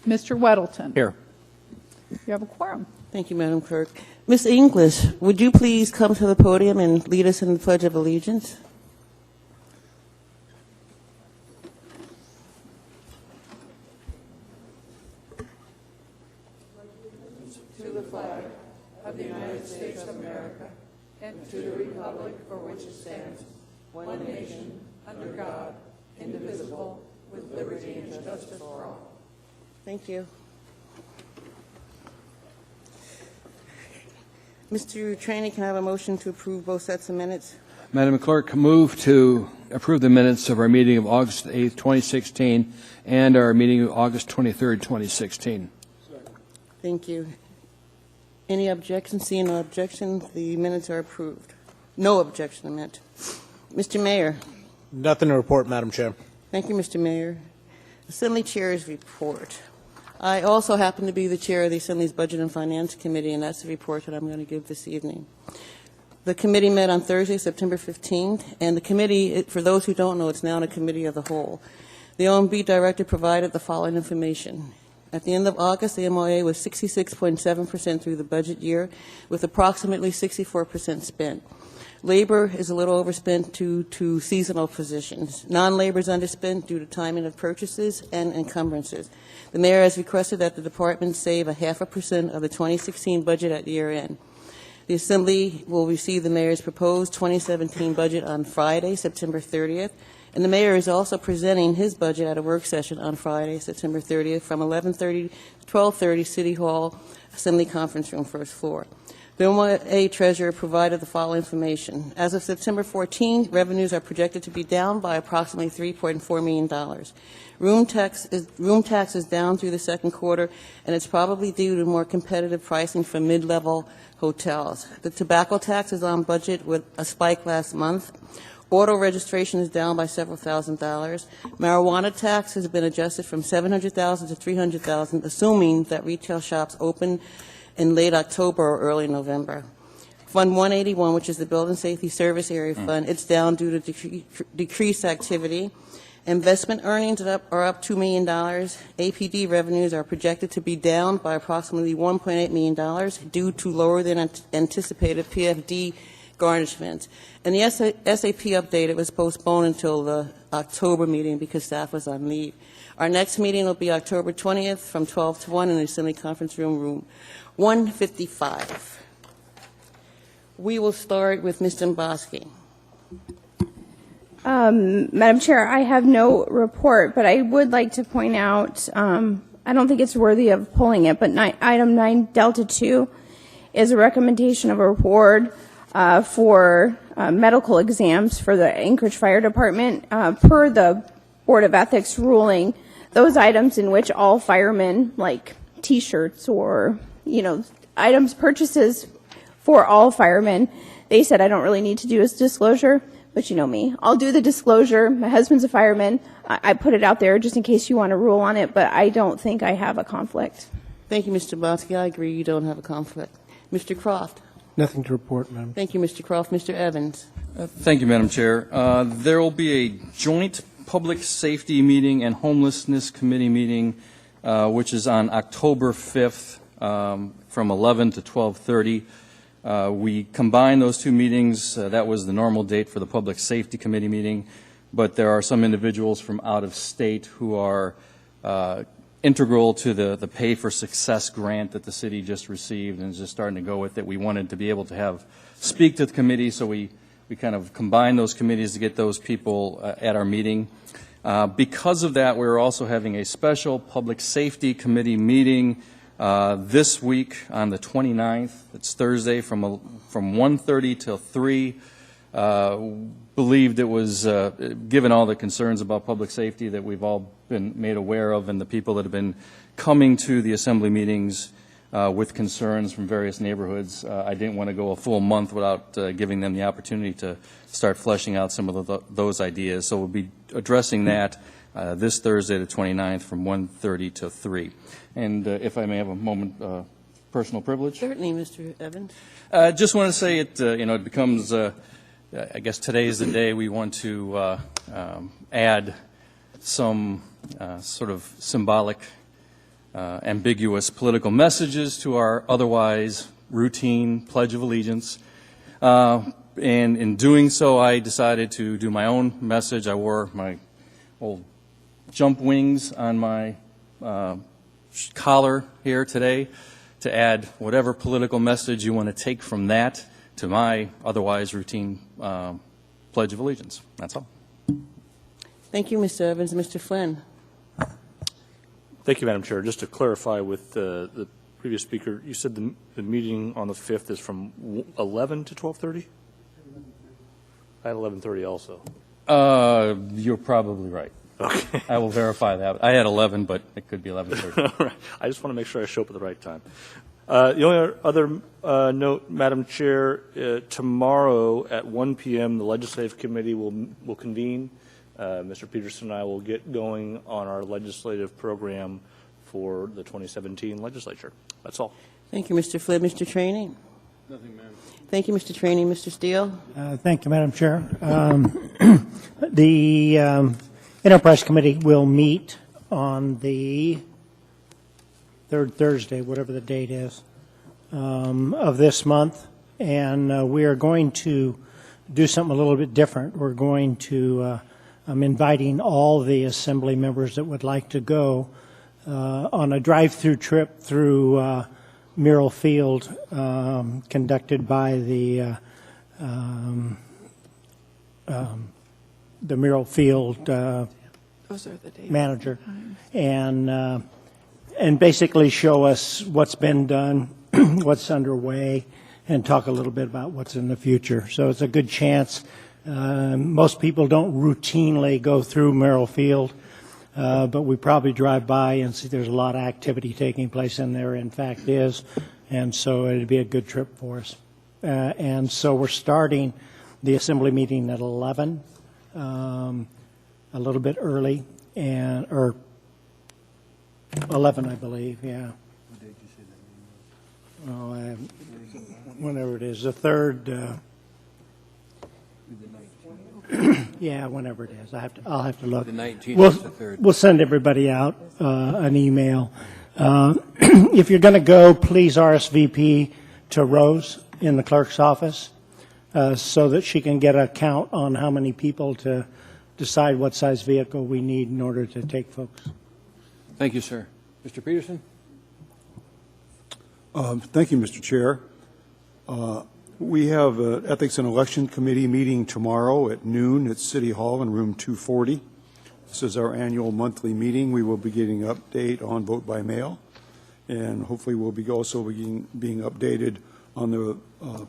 Mr. Weddleton. Here. You have a quorum. Thank you, Madam Clerk. Ms. English, would you please come to the podium and lead us in the Pledge of Allegiance? To the flag of the United States of America and to the republic for which it stands, one nation, under God, indivisible, with liberty and justice for all. Thank you. Mr. Trainee, can I have a motion to approve both sets of minutes? Madam Clerk, move to approve the minutes of our meeting of August 8th, 2016, and our meeting of August 23rd, 2016. Thank you. Any objections? Seeing no objection, the minutes are approved. No objection, I meant. Mr. Mayor. Nothing to report, Madam Chair. Thank you, Mr. Mayor. Assembly Chair's report. I also happen to be the chair of the Assembly's Budget and Finance Committee, and that's the report that I'm going to give this evening. The committee met on Thursday, September 15th, and the committee, for those who don't know, it's now a committee of the whole. The OMB director provided the following information. At the end of August, the MOA was 66.7% through the budget year, with approximately 64% spent. Labor is a little overspent due to seasonal positions. Non-labor is underspent due to timing of purchases and encumbrances. The mayor has requested that the department save 0.5% of the 2016 budget at year end. The Assembly will receive the mayor's proposed 2017 budget on Friday, September 30th, and the mayor is also presenting his budget at a work session on Friday, September 30th, from 11:30 to 12:30, City Hall, Assembly Conference Room, first floor. The MOA treasurer provided the following information. As of September 14, revenues are projected to be down by approximately $3.4 million. Room tax is down through the second quarter, and it's probably due to more competitive pricing from mid-level hotels. The tobacco tax is on budget with a spike last month. Auto registration is down by several $1,000s. Marijuana tax has been adjusted from $700,000 to $300,000, assuming that retail shops open in late October or early November. Fund 181, which is the Building Safety Service Area Fund, it's down due to decreased activity. Investment earnings are up $2 million. APD revenues are projected to be down by approximately $1.8 million due to lower than anticipated PFD garnishments. And the SAP update, it was postponed until the October meeting because staff was on leave. Our next meeting will be October 20th from 12 to 1 in the Assembly Conference Room 155. We will start with Ms. Domboski. Madam Chair, I have no report, but I would like to point out, I don't think it's worthy of pulling it, but item 9 Delta 2 is a recommendation of a reward for medical exams for the Anchorage Fire Department. Per the Board of Ethics ruling, those items in which all firemen, like T-shirts or, items purchases for all firemen, they said I don't really need to do a disclosure. But you know me. I'll do the disclosure. My husband's a fireman. I put it out there just in case you want to rule on it, but I don't think I have a conflict. Thank you, Mr. Domboski. I agree you don't have a conflict. Mr. Croft. Nothing to report, Madam. Thank you, Mr. Croft. Mr. Evans. Thank you, Madam Chair. There will be a joint public safety meeting and homelessness committee meeting, which is on October 5th from 11 to 12:30. We combined those two meetings. That was the normal date for the Public Safety Committee meeting, but there are some individuals from out of state who are integral to the Pay for Success grant that the city just received and is just starting to go with it. We wanted to be able to speak to the committee, so we kind of combined those committees to get those people at our meeting. Because of that, we're also having a special Public Safety Committee meeting this week on the 29th. It's Thursday from 1:30 till 3. Believed it was, given all the concerns about public safety that we've all been made aware of and the people that have been coming to the Assembly meetings with concerns from various neighborhoods, I didn't want to go a full month without giving them the opportunity to start fleshing out some of those ideas. So we'll be addressing that this Thursday, the 29th, from 1:30 to 3. And if I may have a moment, personal privilege. Certainly, Mr. Evans. Just want to say it becomes, I guess today is the day we want to add some sort of symbolic ambiguous political messages to our otherwise routine Pledge of Allegiance. And in doing so, I decided to do my own message. I wore my old jump wings on my collar here today to add whatever political message you want to take from that to my otherwise routine Pledge of Allegiance. That's all. Thank you, Mr. Evans. Mr. Flynn. Thank you, Madam Chair. Just to clarify with the previous speaker, you said the meeting on the 5th is from 11 to 12:30? I had 11:30 also. You're probably right. Okay. I will verify that. I had 11, but it could be 11:30. All right. I just want to make sure I show up at the right time. The only other note, Madam Chair, tomorrow at 1 p.m. the Legislative Committee will convene. Mr. Peterson and I will get going on our legislative program for the 2017 legislature. That's all. Thank you, Mr. Flynn. Mr. Trainee. Nothing, ma'am. Thank you, Mr. Trainee. Mr. Steele. Thank you, Madam Chair. The Enterprise Committee will meet on the third Thursday, whatever the date is, of this month, and we are going to do something a little bit different. We're going to, I'm inviting all the Assembly members that would like to go on a drive-through trip through Murrell Field, conducted by the Murrell Field Those are the dates. manager, and basically show us what's been done, what's underway, and talk a little bit about what's in the future. So it's a good chance. Most people don't routinely go through Murrell Field, but we probably drive by and see there's a lot of activity taking place in there, in fact is, and so it'd be a good trip for us. And so we're starting the Assembly meeting at 11, a little bit early, or 11, I believe, yeah. What date did you say that meeting was? Oh, whenever it is, the third, The 19th. yeah, whenever it is. I'll have to look. The 19th We'll, is the third. we'll send everybody out an email. If you're going to go, please RSVP to Rose in the clerk's office so that she can get a count on how many people to decide what size vehicle we need in order to take folks. Thank you, sir. Mr. Peterson? Thank you, Mr. Chair. We have an Ethics and Election Committee meeting tomorrow at noon at City Hall in room 240. This is our annual monthly meeting. We will be getting an update on vote by mail, and hopefully we'll be also being updated on the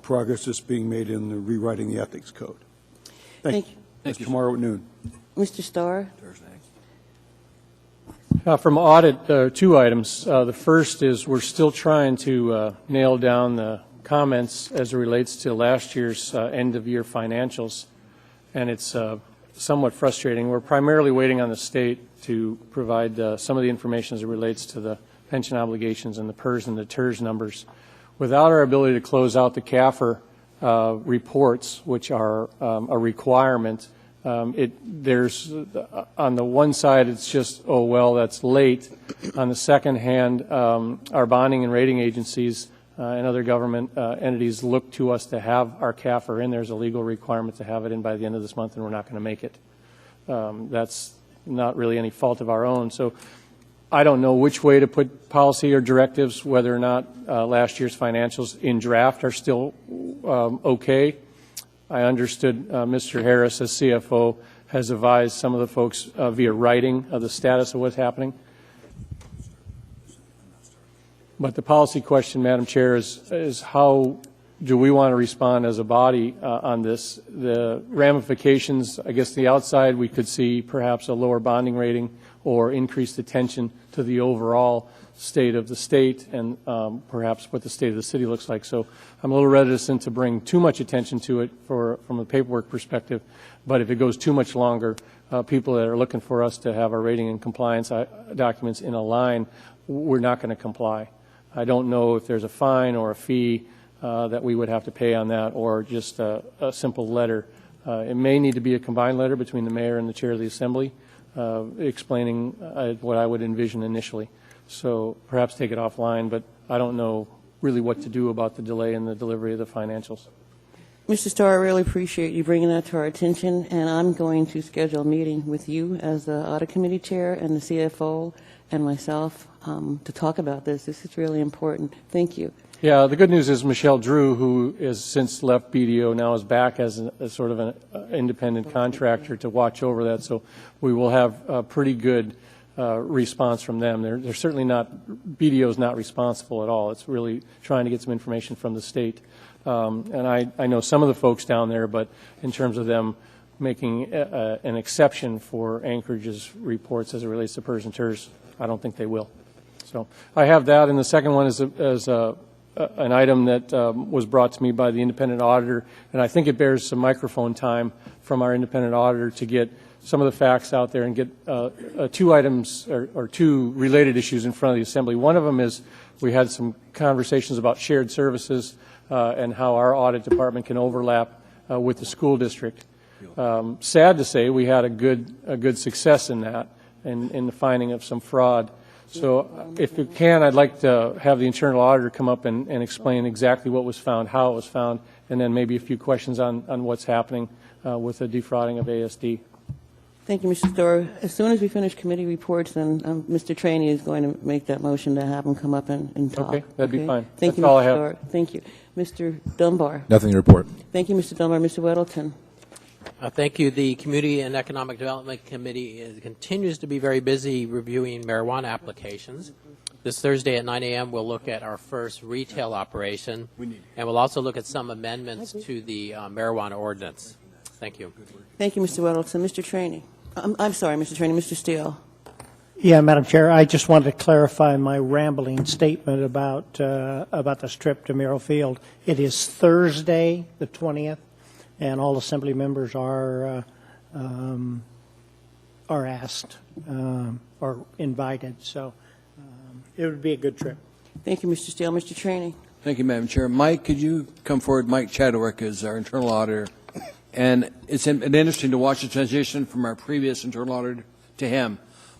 progress that's being made in the rewriting the Ethics Code. Thank you. Thank you, Tomorrow at noon. Mr. Starr. Thursday. From audit, two items. The first is we're still trying to nail down the comments as it relates to last year's end-of-year financials, and it's somewhat frustrating. We're primarily waiting on the state to provide some of the information as it relates to the pension obligations and the PERS and the TERS numbers. Without our ability to close out the CAFR reports, which are a requirement, there's on the one side it's just, oh well, that's late. On the second hand, our bonding and rating agencies and other government entities look to us to have our CAFR in. There's a legal requirement to have it in by the end of this month, and we're not going to make it. That's not really any fault of our own. So I don't know which way to put policy or directives, whether or not last year's financials in draft are still okay. I understood Mr. Harris, as CFO, has advised some of the folks via writing of the status of what's happening. But the policy question, Madam Chair, is how do we want to respond as a body on this? The ramifications, I guess the outside, we could see perhaps a lower bonding rating or increased attention to the overall state of the state and perhaps what the state of the city looks like. So I'm a little reticent to bring too much attention to it from a paperwork perspective, but if it goes too much longer, people that are looking for us to have our rating and compliance documents in a line, we're not going to comply. I don't know if there's a fine or a fee that we would have to pay on that, or just a simple letter. It may need to be a combined letter between the mayor and the chair of the assembly explaining what I would envision initially. So perhaps take it offline, but I don't know really what to do about the delay in the delivery of the financials. Mr. Starr, I really appreciate you bringing that to our attention, and I'm going to schedule a meeting with you as the Audit Committee Chair and the CFO and myself to talk about this. This is really important. Thank you. Yeah, the good news is Michelle Drew, who has since left BDO, now is back as sort of an independent contractor to watch over that. So we will have a pretty good response from them. They're certainly not, BDO is not responsible at all. It's really trying to get some information from the state. And I know some of the folks down there, but in terms of them making an exception for Anchorage's reports as it relates to PERS and TERS, I don't think they will. So I have that, and the second one is an item that was brought to me by the independent auditor, and I think it bears some microphone time from our independent auditor to get some of the facts out there and get two items or two related issues in front of the Assembly. One of them is we had some conversations about shared services and how our audit department can overlap with the school district. Sad to say, we had a good success in that, in the finding of some fraud. So if you can, I'd like to have the internal auditor come up and explain exactly what was found, how it was found, and then maybe a few questions on what's happening with the defrauding of ASD. Thank you, Mr. Storer. As soon as we finish committee reports, then Mr. Trainee is going to make that motion to have him come up and talk. Okay, that'd be fine. Thank you, That's all Mr. I have. Storer. Thank you. Mr. Dunbar. Nothing to report. Thank you, Mr. Dunbar. Mr. Weddleton. Thank you. The Community and Economic Development Committee continues to be very busy reviewing marijuana applications. This Thursday at 9 a.m. we'll look at our first retail operation, and we'll also look at some amendments to the marijuana ordinance. Thank you. Thank you, Mr. Weddleton. Mr. Trainee. I'm sorry, Mr. Trainee. Mr. Steele. Yeah, Madam Chair, I just wanted to clarify my rambling statement about this trip to Merrill Field. It is Thursday, the 20th, and all Assembly members are asked or invited. So it would be a good trip. Thank you, Mr. Steele. Mr. Trainee. Thank you, Madam Chair. Mike, could you come forward? Mike Chadwick is our internal auditor. And it's interesting to watch the transition from our previous internal auditor to him.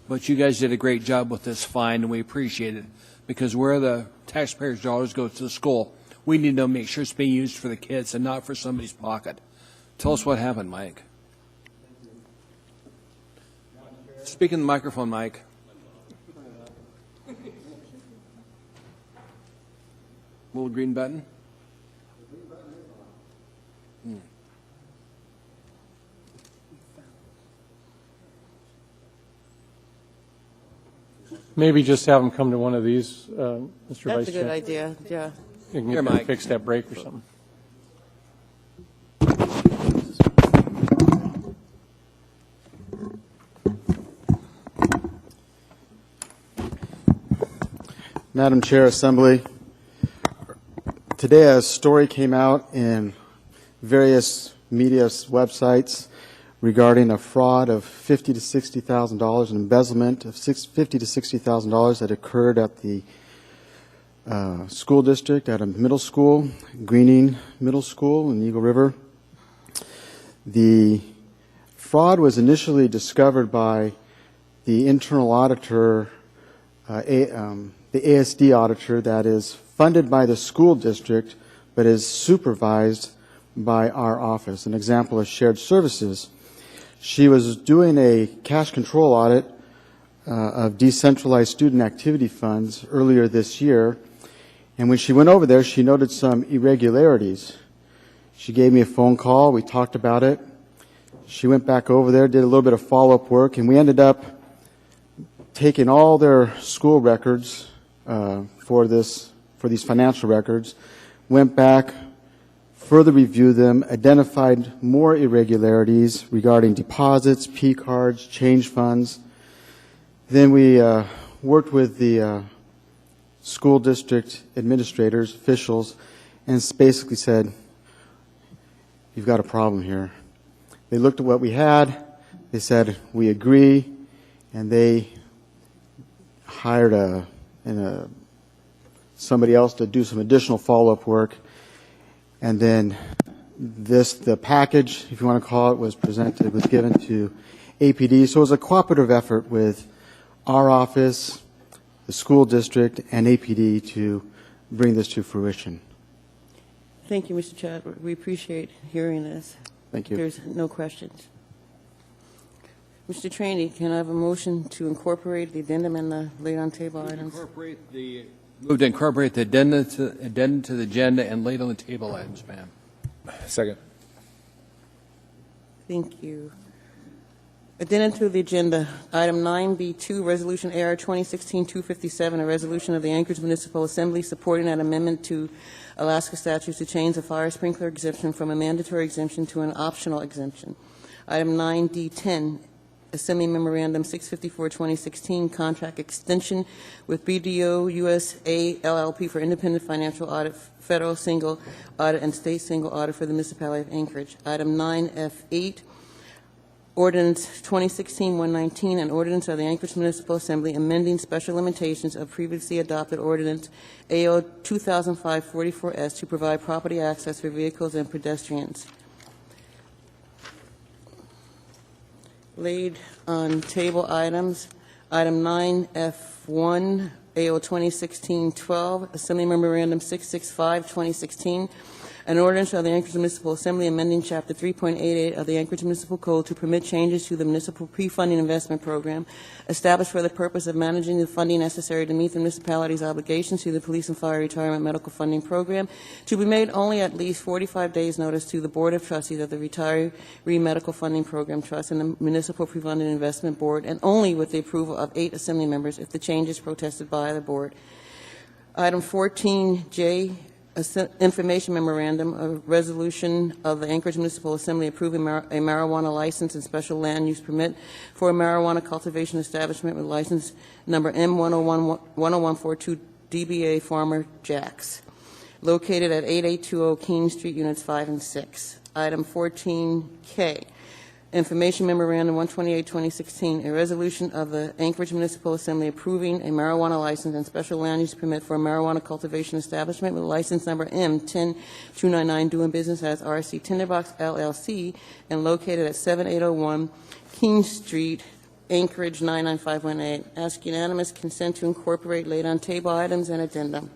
But you guys did a great job with this fine, and we appreciate it. Because where the taxpayers' dollars go to the school, we need to make sure it's being used for the kids and not for somebody's pocket. Tell us what happened, Mike. Speak in the microphone, Mike. Little green button. Maybe just have them come to one of these, Mr. Vice Chair. That's a good idea, yeah. You can Here, get Mike. fix that break or something. Madam Chair, Assembly, today a story came out in various media websites regarding a fraud of $50,000 to $60,000, an embezzlement of $50,000 to $60,000 that occurred at the school district at a middle school, Greening Middle School in Eagle River. The fraud was initially discovered by the internal auditor, the ASD auditor that is funded by the school district but is supervised by our office. An example is shared services. She was doing a cash control audit of decentralized student activity funds earlier this year, and when she went over there, she noted some irregularities. She gave me a phone call. We talked about it. She went back over there, did a little bit of follow-up work, and we ended up taking all their school records for these financial records, went back, further reviewed them, identified more irregularities regarding deposits, P cards, change funds. Then we worked with the school district administrators, officials, and basically said, you've got a problem here. They looked at what we had, they said, we agree, and they hired somebody else to do some additional follow-up work. And then the package, if you want to call it, was given to APD. So it was a cooperative effort with our office, the school district, and APD to bring this to fruition. Thank you, Mr. Chadwick. We appreciate hearing this. Thank you. There's no questions. Mr. Trainee, can I have a motion to incorporate the addendum and the laid-on-table items? Move to incorporate the addendum to the agenda and laid on the table items, ma'am. Second. Thank you. Addendum to the agenda, item 9B2, Resolution AR 2016-257, a resolution of the Anchorage Municipal Assembly supporting an amendment to Alaska statutes to change the fire sprinkler exemption from a mandatory exemption to an optional exemption. Item 9D10, Assembly Memorandum 654-2016, contract extension with BDO USA LLP for independent financial audit, federal single audit, and state single audit for the municipality of Anchorage. Item 9F8, Ordinance 2016-119, an ordinance of the Anchorage Municipal Assembly amending special limitations of previously adopted ordinance AO 2005-44S to provide property access for vehicles and pedestrians. Laid on table items, item 9F1, AO 2016-12, Assembly Memorandum 665-2016, an ordinance of the Anchorage Municipal Assembly amending Chapter 3.88 of the Anchorage Municipal Code to permit changes to the municipal pre-funding investment program established for the purpose of managing the funding necessary to meet the municipality's obligations to the Police and Fire Retirement Medical Funding Program, to be made only at least 45 days' notice to the Board of Trustees of the Retiree Medical Funding Program Trust and the Municipal Pre-Funding Investment Board, and only with the approval of 8 Assembly members if the change is protested by the Board. Item 14J, information memorandum, a resolution of the Anchorage Municipal Assembly approving a marijuana license and special land use permit for a marijuana cultivation establishment with license number M10142 DBA Farmer Jacks, located at 8820 Keene Street, Units 5 and 6. Item 14K, information memorandum 128-2016, a resolution of the Anchorage Municipal Assembly approving a marijuana license and special land use permit for a marijuana cultivation establishment with license number M10299 doing business as RC Tinderbox LLC and located at 7801 Keene Street, Anchorage 99518. Ask unanimous consent to incorporate laid on table items and addendum.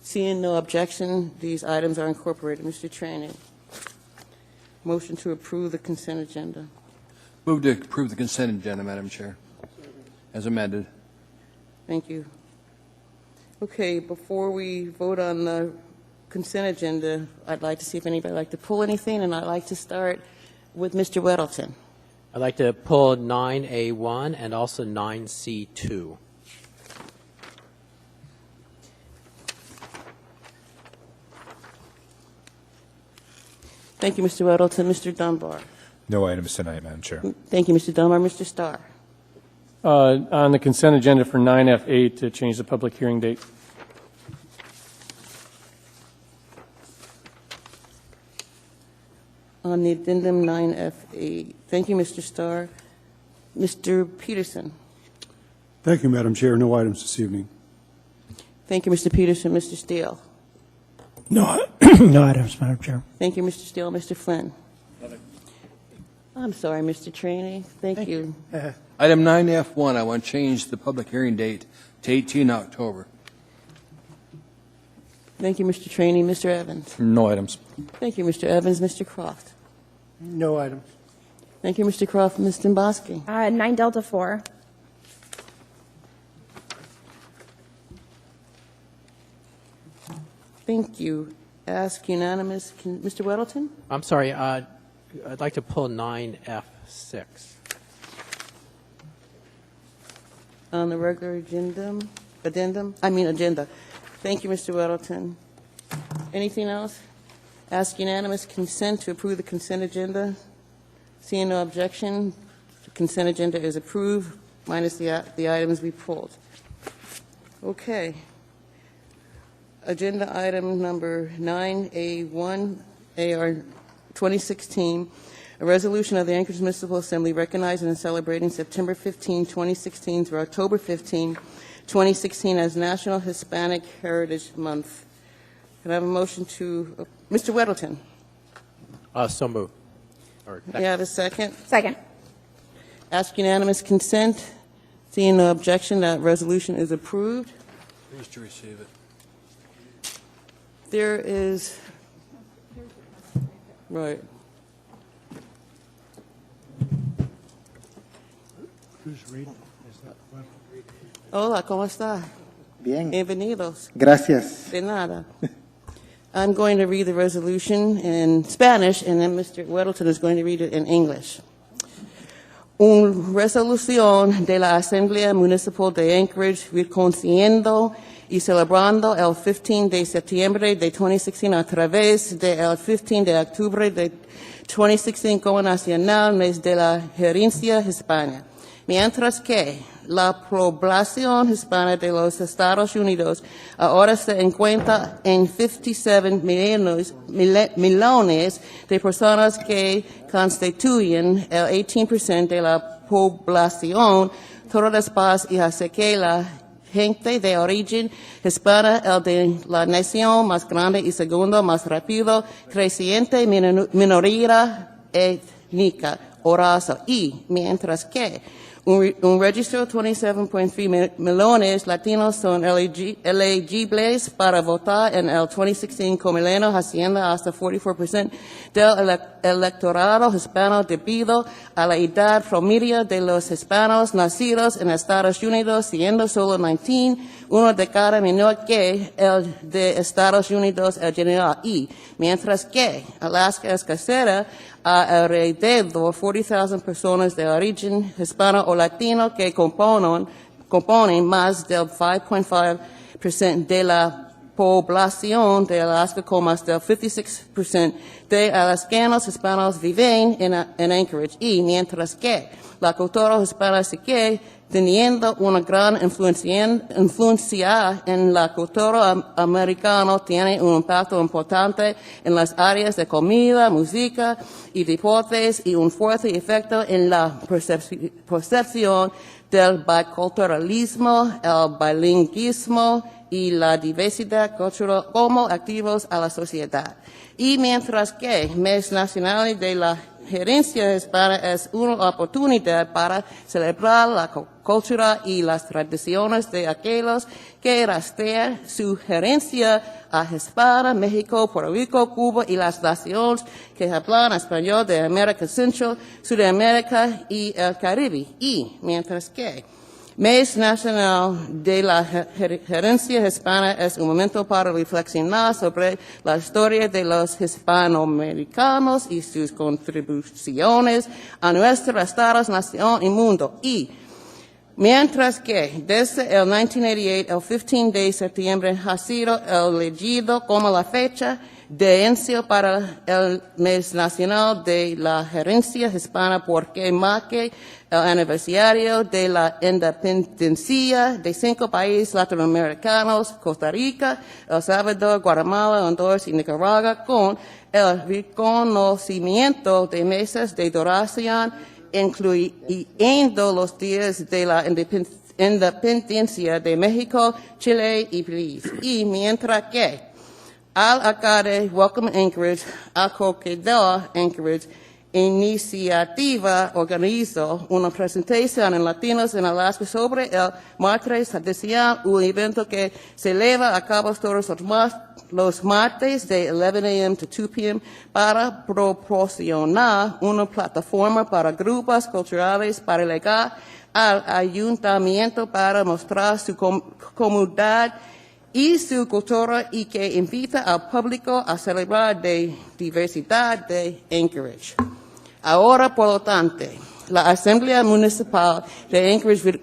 Seeing no objection, these items are incorporated. Mr. Trainee. Motion to approve the consent agenda. Move to approve the consent agenda, Madam Chair, as amended. Thank you. Okay, before we vote on the consent agenda, I'd like to see if anybody would like to pull anything, and I'd like to start with Mr. Weddleton. I'd like to pull 9A1 and also 9C2. Thank you, Mr. Weddleton. Mr. Dunbar. No items tonight, Madam Chair. Thank you, Mr. Dunbar. Mr. Starr. On the consent agenda for 9F8 to change the public hearing date. On the addendum 9F8. Thank you, Mr. Starr. Mr. Peterson. Thank you, Madam Chair. No items this evening. Thank you, Mr. Peterson. Mr. Steele. No, no items, Madam Chair. Thank you, Mr. Steele. Mr. Flynn. I'm sorry, Mr. Trainee. Thank you. Item 9F1, I want to change the public hearing date to 18 October. Thank you, Mr. Trainee. Mr. Evans. No items. Thank you, Mr. Evans. Mr. Croft. No items. Thank you, Mr. Croft. Ms. Dimboski. 9 Delta 4. Thank you. Ask unanimous. Mr. Weddleton? I'm sorry, I'd like to pull 9F6. On the regular agenda. Thank you, Mr. Weddleton. Anything else? Ask unanimous consent to approve the consent agenda. Seeing no objection, the consent agenda is approved, minus the items we pulled. Okay. Agenda item number 9A1, AR 2016, a resolution of the Anchorage Municipal Assembly recognizing and celebrating September 15, 2016 through October 15, 2016 as National Hispanic Heritage Month. Can I have a motion to, Mr. Weddleton? So moved. May I have a second? Second. Ask unanimous consent Seeing no objection, that resolution is approved. Who's to receive it? There is, right. Who's reading? Hola, ¿cómo está? Bien. Bienvenidos. Gracias. De nada. I'm going to read the resolution in Spanish, and then Mr. Weddleton is going to read it in English. Una resolución de la Asamblea Municipal de Anchorage reconociendo y celebrando el 15 de septiembre de 2016 a través del 15 de octubre de 2016 como Nacional Mes de la Gerencia Hispana. Mientras que la población hispana de los Estados Unidos ahora se encuentra en 57 millones de personas que constituyen el 18% de la población, todas paz y hace que la gente de origen hispana, el de la nación más grande y segundo más rápido, creciente minoría étnica o raza. Y mientras que un registro de 27.3 millones latinos son elegibles para votar en el 2016 con Mileno haciendo hasta 44% del electorado hispano debido a la edad promedio de los hispanos nacidos en Estados Unidos, siendo solo 19, uno de cada menor que el de Estados Unidos el general. Y mientras que Alaska es casera a alrededor de 40,000 personas de origen hispano o latino que componen más del 5.5% de la población de Alaska, con más del 56% de alascanos hispanos viven en Anchorage. Y mientras que la cultura hispana sigue teniendo una gran influencia en la cultura americana, tiene un impacto importante en las áreas de comida, música y deportes y un fuerte efecto en la percepción del biculturalismo, el bilingüismo y la diversidad cultural como activos a la sociedad. Y mientras que Mes Nacional de la Gerencia Hispana es una oportunidad para celebrar la cultura y las tradiciones de aquellos que rastrean su herencia a Hispana, México, Puerto Rico, Cuba y las naciones que hablan español de América Central, Sudamérica y el Caribe. Y mientras que Mes Nacional de la Gerencia Hispana es un momento para reflexionar sobre la historia de los hispanoamericanos y sus contribuciones a nuestro Estado, nación y mundo. Y mientras que desde el 1988, el 15 de septiembre ha sido elegido como la fecha de inicio para el Mes Nacional de la Gerencia Hispana porque marca el aniversario de la independencia de 5 países latinoamericanos, Costa Rica, El Salvador, Guatemala, Honduras y Nicaragua, con el reconocimiento de meses de duración, incluyendo los días de la independencia de México, Chile y Belice. Y mientras que al alcalde Welcome Anchorage, acogedor Anchorage, iniciativa organizó una presentación en Latinos en Alaska sobre el martes tradicional, un evento que se lleva a cabo todos los martes de 11 a.m. to 2 p.m. para proporcionar una plataforma para grupos culturales para llegar al ayuntamiento para mostrar su comunidad y su cultura y que invita al público a celebrar la diversidad de Anchorage. Ahora, por lo tanto, la Asamblea Municipal de Anchorage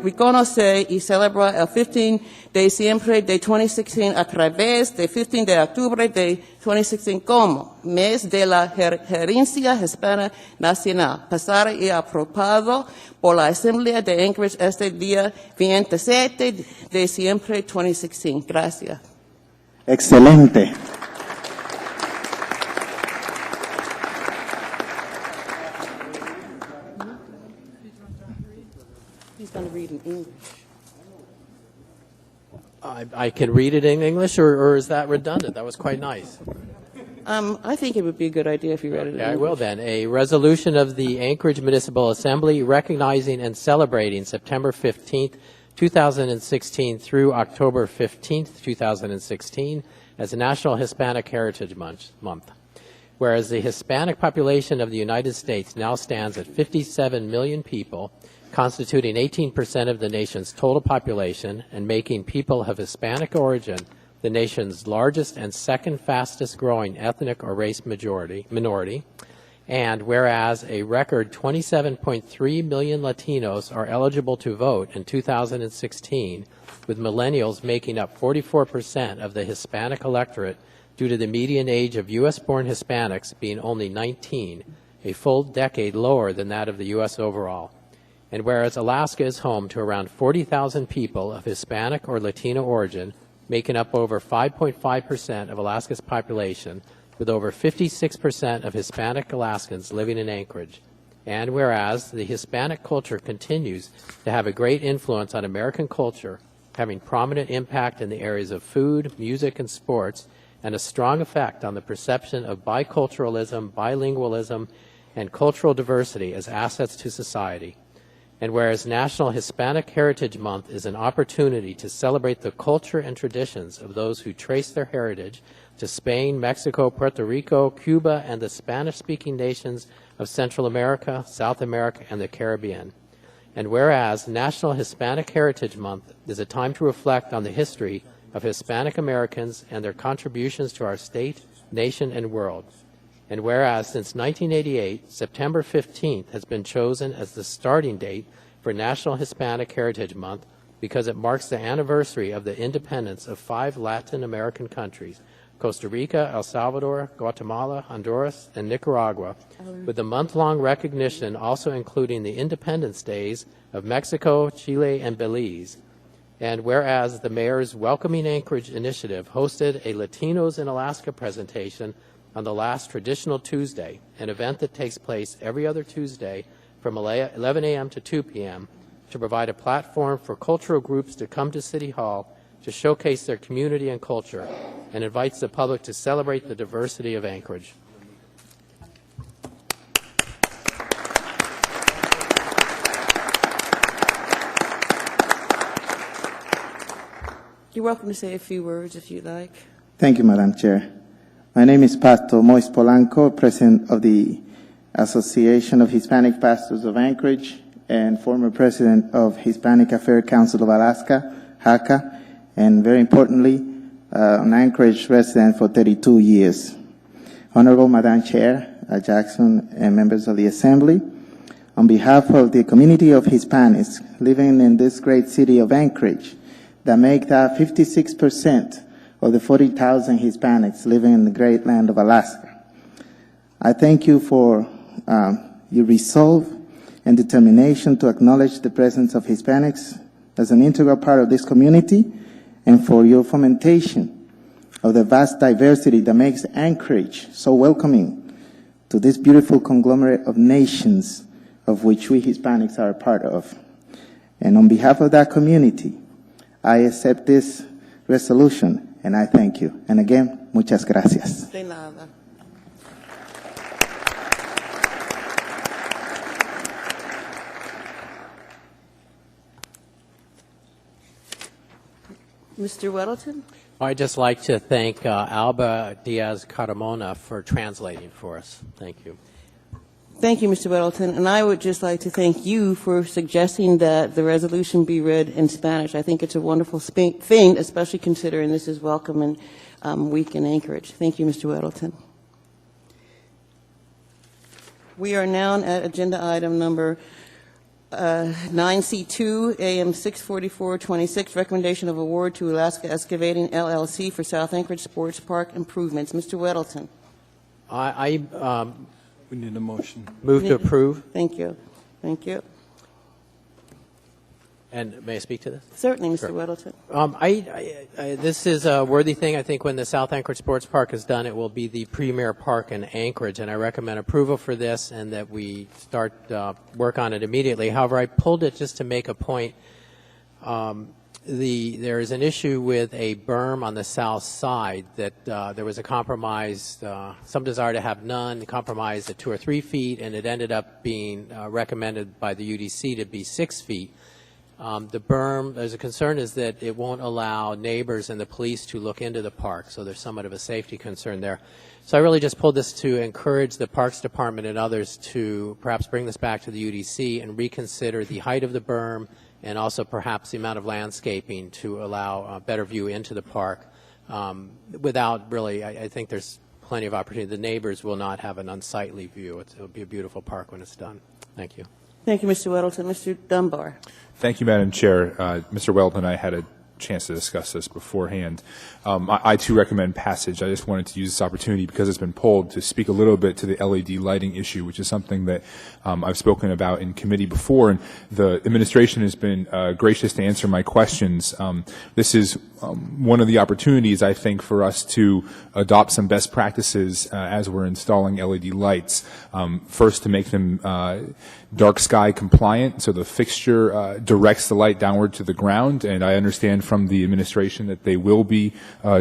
reconoce y celebra el 15 de diciembre de 2016 a través del 15 de octubre de 2016 como Mes de la Gerencia Hispana Nacional, pasado y aprobado por la Asamblea de Anchorage este día 27 de diciembre de 2016. Gracias. Excelente. He's going to read in English. I can read it in English, or is that redundant? That was quite nice. I think it would be a good idea if you read it. in Okay, I will English. then. A resolution of the Anchorage Municipal Assembly recognizing and celebrating September 15th, 2016 through October 15th, 2016 as National Hispanic Heritage Month. Whereas the Hispanic population of the United States now stands at 57 million people, constituting 18% of the nation's total population and making people of Hispanic origin the nation's largest and second fastest growing ethnic or race minority. And whereas a record 27.3 million Latinos are eligible to vote in 2016, with millennials making up 44% of the Hispanic electorate due to the median age of U.S.-born Hispanics being only 19, a full decade lower than that of the U.S. overall. And whereas Alaska is home to around 40,000 people of Hispanic or Latino origin, making up over 5.5% of Alaska's population, with over 56% of Hispanic Alaskans living in Anchorage. And whereas the Hispanic culture continues to have a great influence on American culture, having prominent impact in the areas of food, music, and sports, and a strong effect on the perception of biculturalism, bilingualism, and cultural diversity as assets to society. And whereas National Hispanic Heritage Month is an opportunity to celebrate the culture and traditions of those who trace their heritage to Spain, Mexico, Puerto Rico, Cuba, and the Spanish-speaking nations of Central America, South America, and the Caribbean. And whereas National Hispanic Heritage Month is a time to reflect on the history of Hispanic Americans and their contributions to our state, nation, and world. And whereas since 1988, September 15th has been chosen as the starting date for National Hispanic Heritage Month because it marks the anniversary of the independence of 5 Latin American countries, Costa Rica, El Salvador, Guatemala, Honduras, and Nicaragua, with the month-long recognition also including the Independence Days of Mexico, Chile, and Belize. And whereas the Mayor's Welcoming Anchorage initiative hosted a Latinos in Alaska presentation on the last traditional Tuesday, an event that takes place every other Tuesday from 11 a.m. to 2 p.m., to provide a platform for cultural groups to come to City Hall to showcase their community and culture, and invites the public to celebrate the diversity of Anchorage. You're welcome to say a few words if you'd like. Thank you, Madam Chair. My name is Pastor Mois Polanco, President of the Association of Hispanic Pastors of Anchorage and former President of Hispanic Affairs Council of Alaska, HACA, and very importantly, an Anchorage resident for 32 years. Honorable Madam Chair Jackson and members of the Assembly, on behalf of the community of Hispanics living in this great city of Anchorage that make that 56% of the 40,000 Hispanics living in the great land of Alaska, I thank you for your resolve and determination to acknowledge the presence of Hispanics as an integral part of this community, and for your fomentation of the vast diversity that makes Anchorage so welcoming to this beautiful conglomerate of nations of which we Hispanics are a part of. And on behalf of that community, I accept this resolution, and I thank you. And again, muchas gracias. De nada. Mr. Weddleton? I'd just like to thank Alba Diaz-Carmona for translating for us. Thank you. Thank you, Mr. Weddleton. And I would just like to thank you for suggesting that the resolution be read in Spanish. I think it's a wonderful thing, especially considering this is Welcome Week in Anchorage. Thank you, Mr. Weddleton. We are now at agenda item number 9C2, AM 64426, recommendation of award to Alaska Excavating LLC for South Anchorage Sports Park improvements. Mr. Weddleton. We need a motion. Move to approve. Thank you. Thank you. And may I speak to this? Certainly, Mr. Sure. Weddleton. This is a worthy thing. I think when the South Anchorage Sports Park is done, it will be the premier park in Anchorage, and I recommend approval for this and that we start work on it immediately. However, I pulled it just to make a point. there is an issue with a berm on the south side that there was a compromise, some desire to have none, compromise at 2 or 3 feet, and it ended up being recommended by the UDC to be 6 feet. The berm, there's a concern is that it won't allow neighbors and the police to look into the park, so there's somewhat of a safety concern there. So I really just pulled this to encourage the Parks Department and others to perhaps bring this back to the UDC and reconsider the height of the berm and also perhaps the amount of landscaping to allow a better view into the park without really, I think there's plenty of opportunity. The neighbors will not have an unsightly view. It'll be a beautiful park when it's done. Thank you. Thank you, Mr. Weddleton. Mr. Dunbar. Thank you, Madam Chair. Mr. Weldon and I had a chance to discuss this beforehand. I too recommend passage. I just wanted to use this opportunity because it's been pulled to speak a little bit to the LED lighting issue, which is something that I've spoken about in committee before, and the administration has been gracious to answer my questions. This is one of the opportunities, I think, for us to adopt some best practices as we're installing LED lights. First, to make them dark sky compliant, so the fixture directs the light downward to the ground, and I understand from the administration that they will be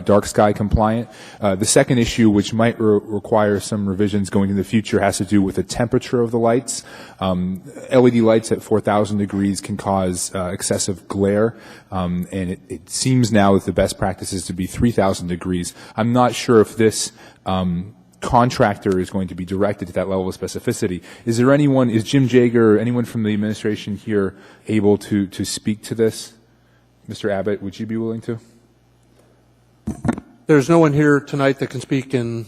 dark sky compliant. The second issue, which might require some revisions going in the future, has to do with the temperature of the lights. LED lights at 4,000 degrees can cause excessive glare, and it seems now that the best practice is to be 3,000 degrees. I'm not sure if this contractor is going to be directed to that level of specificity. Is there anyone, is Jim Jager or anyone from the administration here able to speak to this? Mr. Abbott, would you be willing to? There's no one here tonight that can speak in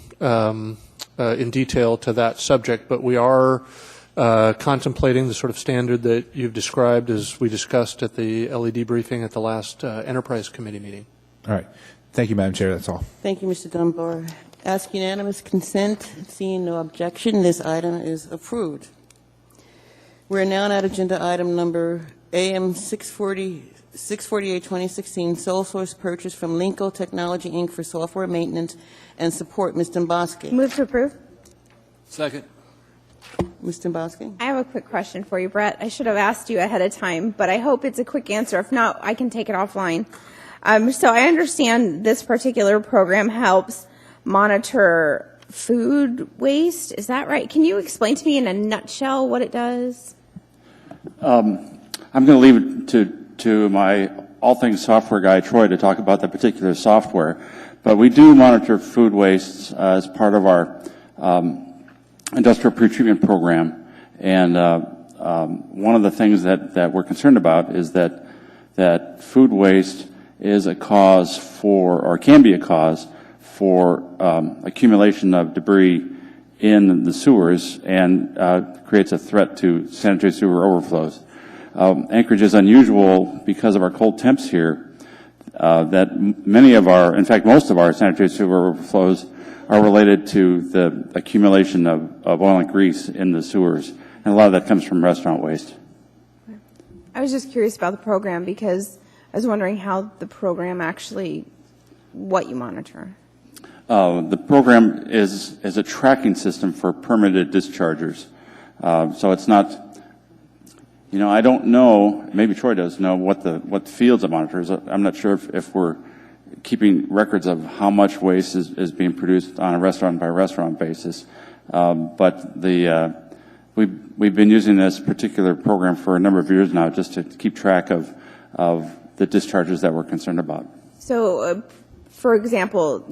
detail to that subject, but we are contemplating the sort of standard that you've described as we discussed at the LED briefing at the last Enterprise Committee meeting. All right. Thank you, Madam Chair. That's all. Thank you, Mr. Dunbar. Ask unanimous consent. Seeing no objection, this item is approved. We're now at agenda item number AM 648 2016, sole source purchase from Linko Technology, Inc. for software maintenance and support. Ms. Domboski. Move to approve. Second. Ms. Domboski. I have a quick question for you, Brett. I should have asked you ahead of time, but I hope it's a quick answer. If not, I can take it offline. So I understand this particular program helps monitor food waste. Is that right? Can you explain to me in a nutshell what it does? I'm going to leave it to my all things software guy, Troy, to talk about the particular software. But we do monitor food waste as part of our industrial pretreatment program. And one of the things that we're concerned about is that food waste is a cause for, or can be a cause for accumulation of debris in the sewers and creates a threat to sanitary sewer overflows. Anchorage is unusual because of our cold temps here, that many of our, in fact, most of our sanitary sewer overflows are related to the accumulation of oil and grease in the sewers, and a lot of that comes from restaurant waste. I was just curious about the program because I was wondering how the program actually, what you monitor. The program is a tracking system for permitted dischargers. So it's not, you know, I don't know, maybe Troy does know what the fields it monitors. I'm not sure if we're keeping records of how much waste is being produced on a restaurant by restaurant basis. But we've been using this particular program for a number of years now just to keep track of the discharges that we're concerned about. So, for example,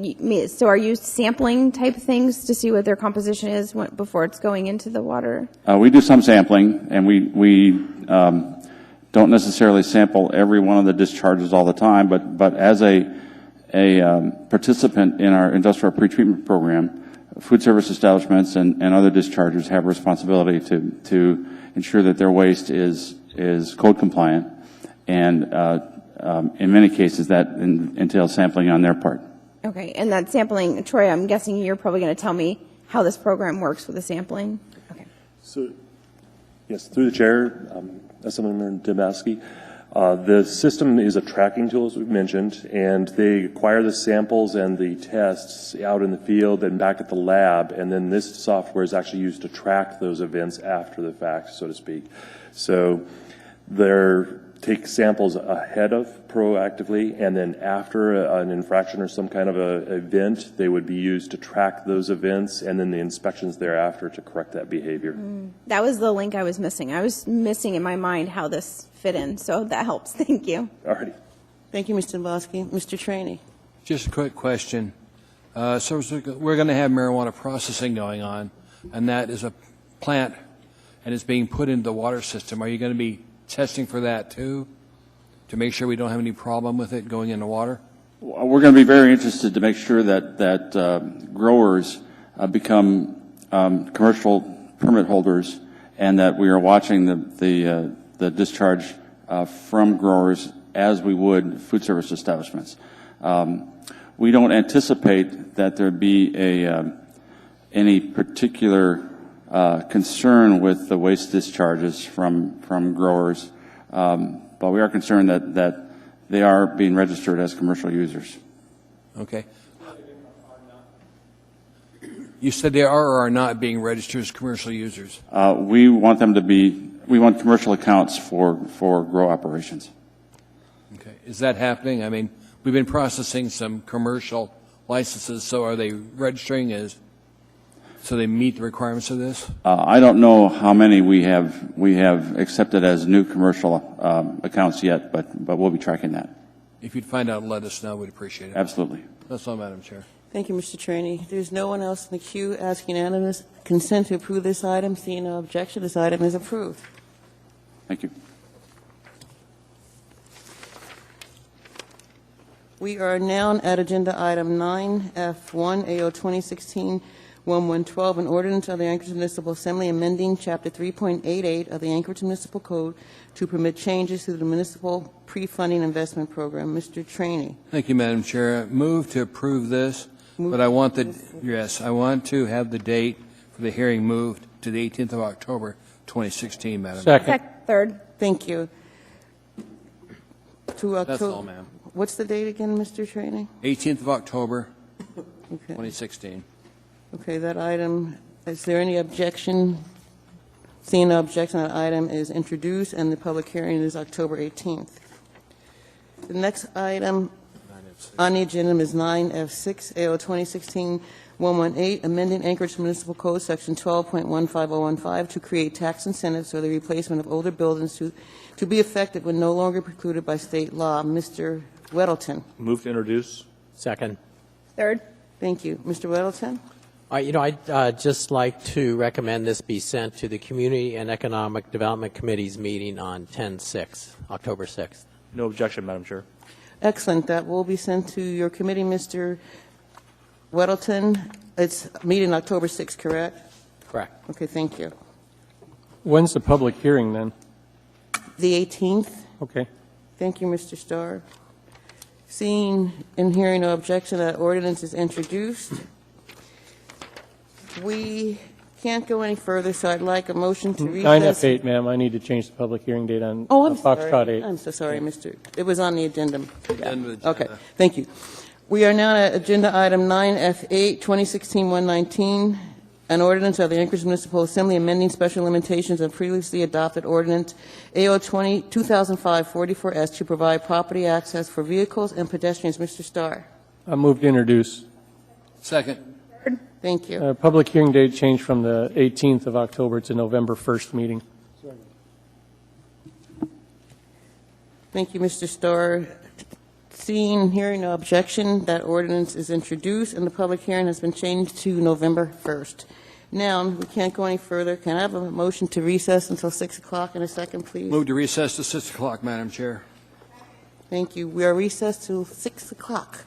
so are you sampling type things to see what their composition is before it's going into the water? We do some sampling, and we don't necessarily sample every one of the discharges all the time, but as a participant in our industrial pretreatment program, food service establishments and other dischargers have a responsibility to ensure that their waste is code compliant, and in many cases that entails sampling on their part. Okay, and that sampling, Troy, I'm guessing you're probably going to tell me how this program works with the sampling. Okay. So, yes, through the chair, Assemblymember Domboski. The system is a tracking tool, as we've mentioned, and they acquire the samples and the tests out in the field and back at the lab, and then this software is actually used to track those events after the fact, so to speak. So they're take samples ahead of proactively, and then after an infraction or some kind of a event, they would be used to track those events, and then the inspections thereafter to correct that behavior. That was the link I was missing. I was missing in my mind how this fit in, so that helps. Thank you. Alrighty. Thank you, Mr. Lebowski. Mr. Trainee. Just a quick question. So we're going to have marijuana processing going on, and that is a plant, and it's being put into the water system. Are you going to be testing for that too, to make sure we don't have any problem with it going into water? We're going to be very interested to make sure that growers become commercial permit holders, and that we are watching the discharge from growers as we would food service establishments. We don't anticipate that there be any particular concern with the waste discharges from growers, but we are concerned that they are being registered as commercial users. Okay. You said they are or are not being registered as commercial users? We want them to be. We want commercial accounts for grow operations. Okay. Is that happening? I mean, we've been processing some commercial licenses, so are they registering as, so they meet the requirements of this? I don't know how many we have accepted as new commercial accounts yet, but we'll be tracking that. If you'd find out and let us know, we'd appreciate it. Absolutely. That's all, Madam Chair. Thank you, Mr. Trainee. There's no one else in the queue asking unanimous consent to approve this item. Seeing no objection, this item is approved. Thank you. We are now at agenda item 9F1, AO 2016-1112, an ordinance of the Anchorage Municipal Assembly amending Chapter 3.88 of the Anchorage Municipal Code to permit changes to the municipal pre-funding investment program. Mr. Trainee. Thank you, Madam Chair. Move to approve this, but I want I want to have the date for the hearing moved to the 18th of October, 2016, Madam. Second. Third. Thank you. To October. That's all, ma'am. What's the date again, Mr. Trainee? 18th of October, Okay. 2016. Okay, that item, is there any objection? Seeing no objection, that item is introduced, and the public hearing is October 18th. The next item on the agenda is 9F6, AO 2016-118, amending Anchorage Municipal Code, Section 12.15015, to create tax incentives for the replacement of older buildings to be effective when no longer precluded by state law. Mr. Weddleton. Move to introduce. Second. Third. Thank you. Mr. Weddleton? I'd just like to recommend this be sent to the Community and Economic Development Committee's meeting on October 6th. No objection, Madam Chair. Excellent. That will be sent to your committee, Mr. Weddleton. It's meeting October 6th, correct? Correct. Okay, thank you. When's the public hearing then? The 18th. Okay. Thank you, Mr. Starr. Seeing and hearing no objection, that ordinance is introduced. We can't go any further, so I'd like a motion to recess. 9F8, ma'am, I need to change the public hearing date on Oh, I'm Foxtrot sorry. 8. I'm so sorry, Mr. It was on the addendum. Yeah. Addendum agenda. Okay, thank you. We are now at agenda item 9F8, 2016-119, an ordinance of the Anchorage Municipal Assembly amending special limitations of previously adopted ordinance AO 2005-44S to provide property access for vehicles and pedestrians. Mr. Starr. I move to introduce. Second. Thank you. Public hearing date changed from the 18th of October to November 1st meeting. Thank you, Mr. Starr. Seeing and hearing no objection, that ordinance is introduced, and the public hearing has been changed to November 1st. Now, we can't go any further. Can I have a motion to recess until 6 o'clock in a second, please? Move to recess to 6 o'clock, Madam Chair. Thank you. We are recessed till 6 o'clock.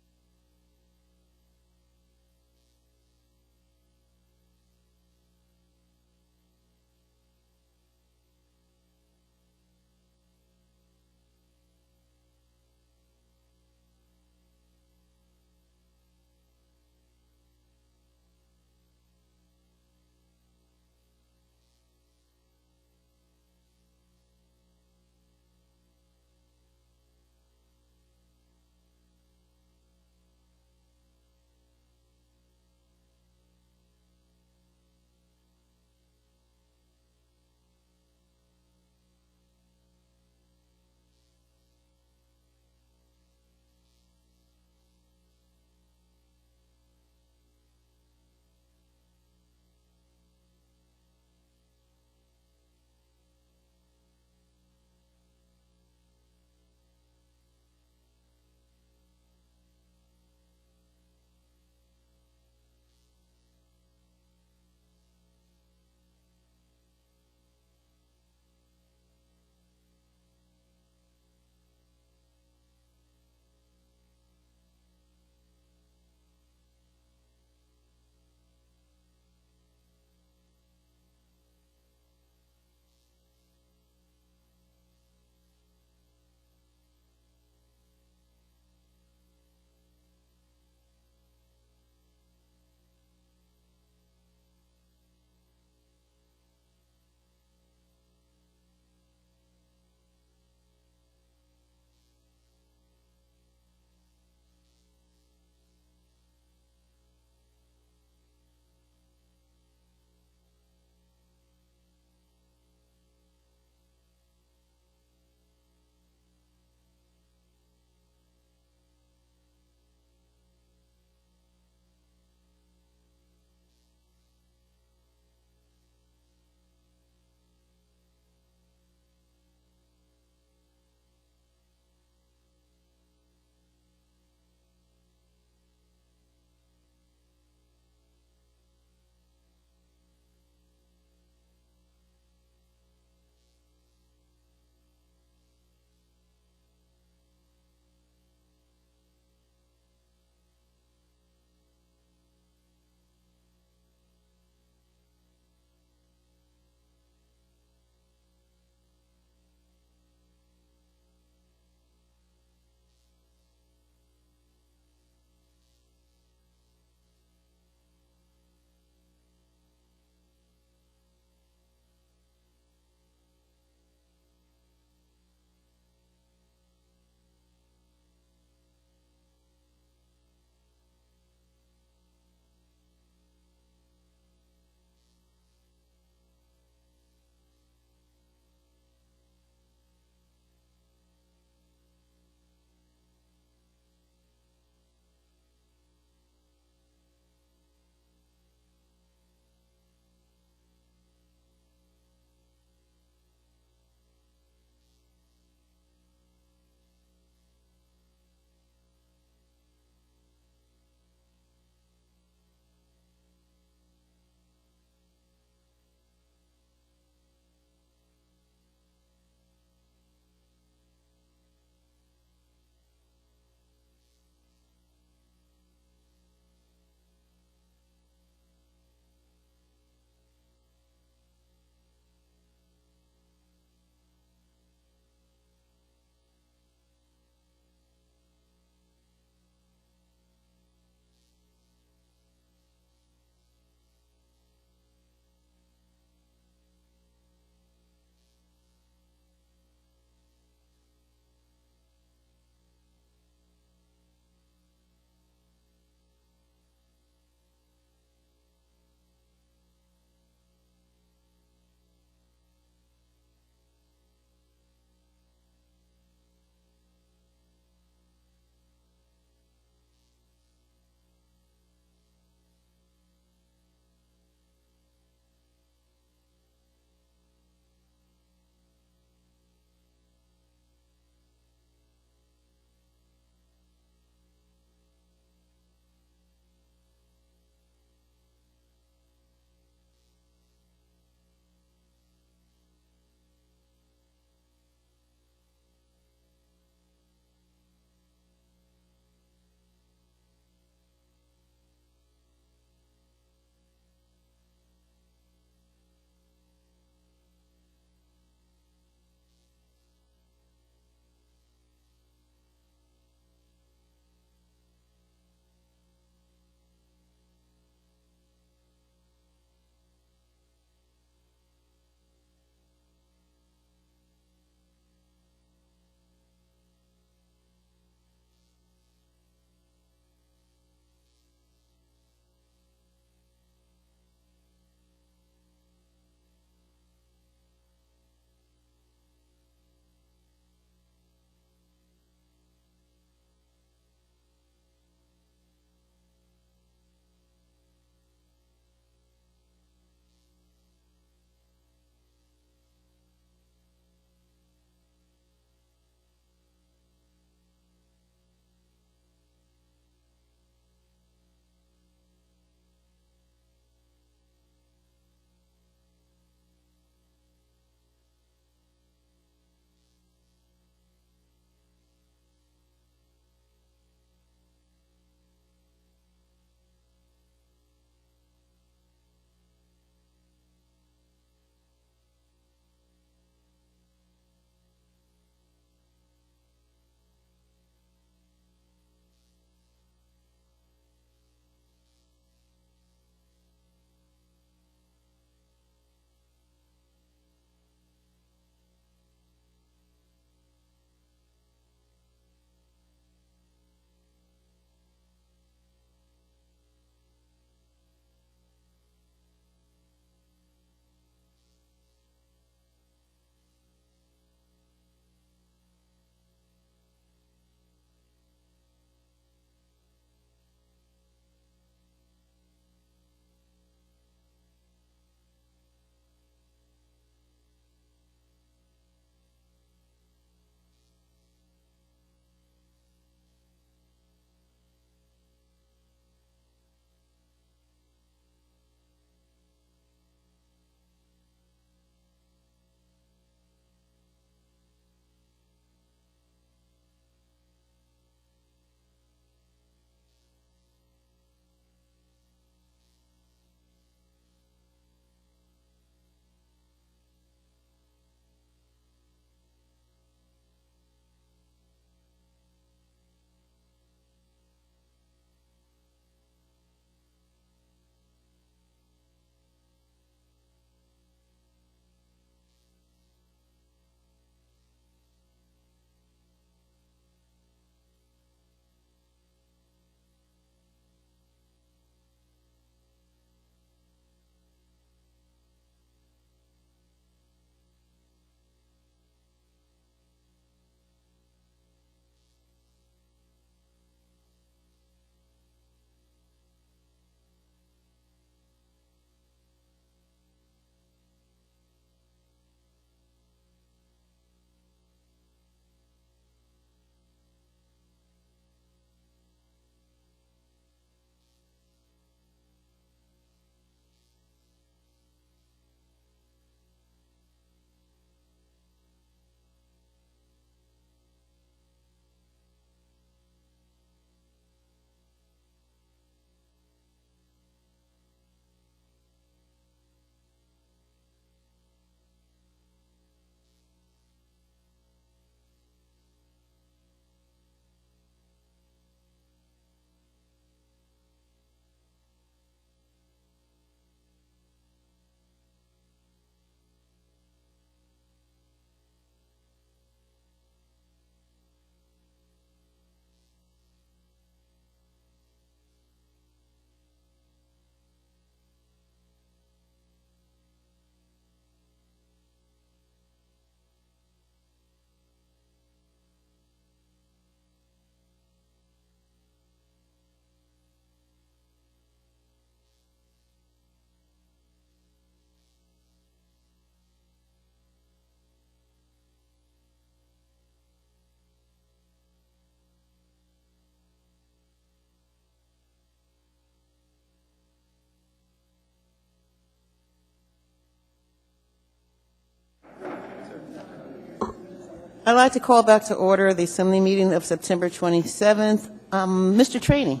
I'd like to call back to order the Assembly meeting of September 27th. Mr. Trainee.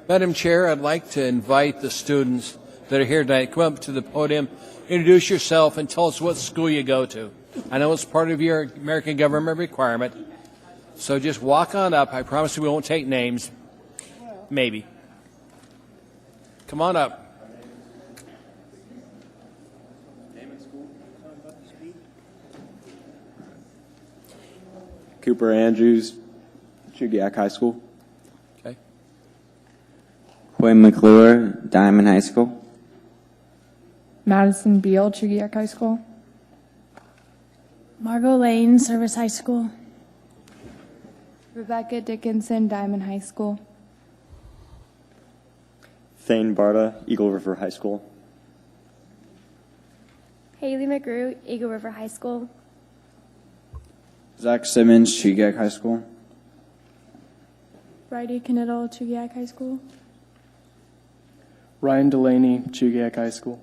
Madam Chair, I'd like to invite the students that are here tonight, come up to the podium, introduce yourself, and tell us what school you go to. I know it's part of your American government requirement, so just walk on up. I promise you we won't take names. Maybe. Come on up. Cooper Andrews, Chugiak High School. Okay. Quinn McClure, Diamond High School. Madison Beal, Chugiak High School. Margot Lane, Service High School. Rebecca Dickinson, Diamond High School. Thane Barta, Eagle River High School. Haley McGrew, Eagle River High School. Zach Simmons, Chugiak High School. Bridie Knittel, Chugiak High School. Ryan Delaney, Chugiak High School.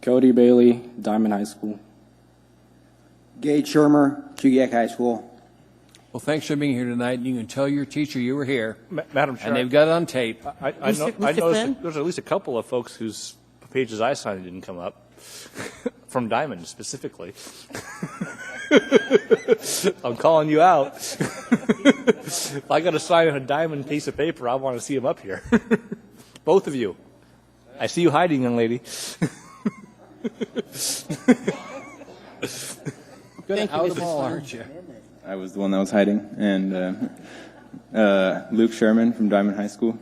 Cody Bailey, Diamond High School. Gage Shermer, Chugiak High School. Well, thanks for being here tonight. You can tell your teacher you were here. Madam Chair. And they've got it on tape. I noticed there's at least a couple of folks whose pages I signed didn't come up, from Diamond specifically. I'm calling you out. If I got to sign a Diamond piece of paper, I want to see them up here. Both of you. I see you hiding, young lady. Good out of ball, aren't you? I was the one that was hiding. And Luke Sherman from Diamond High School.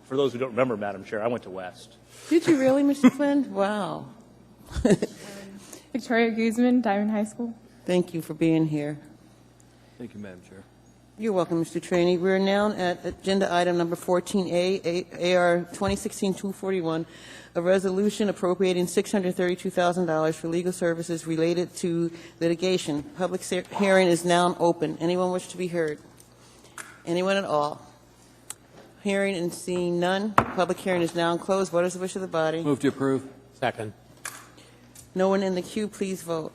For those who don't remember, Madam Chair, I went to West. Did you really, Mr. Flynn? Wow. Victoria Guzman, Diamond High School. Thank you for being here. Thank you, Madam Chair. You're welcome, Mr. Trainee. We're now at agenda item number 14A, AR 2016-241, a resolution appropriating $632,000 for legal services related to litigation. Public hearing is now open. Anyone wish to be heard? Anyone at all? Hearing and seeing none. Public hearing is now closed. What is the wish of the body? Move to approve. Second. No one in the queue, please vote.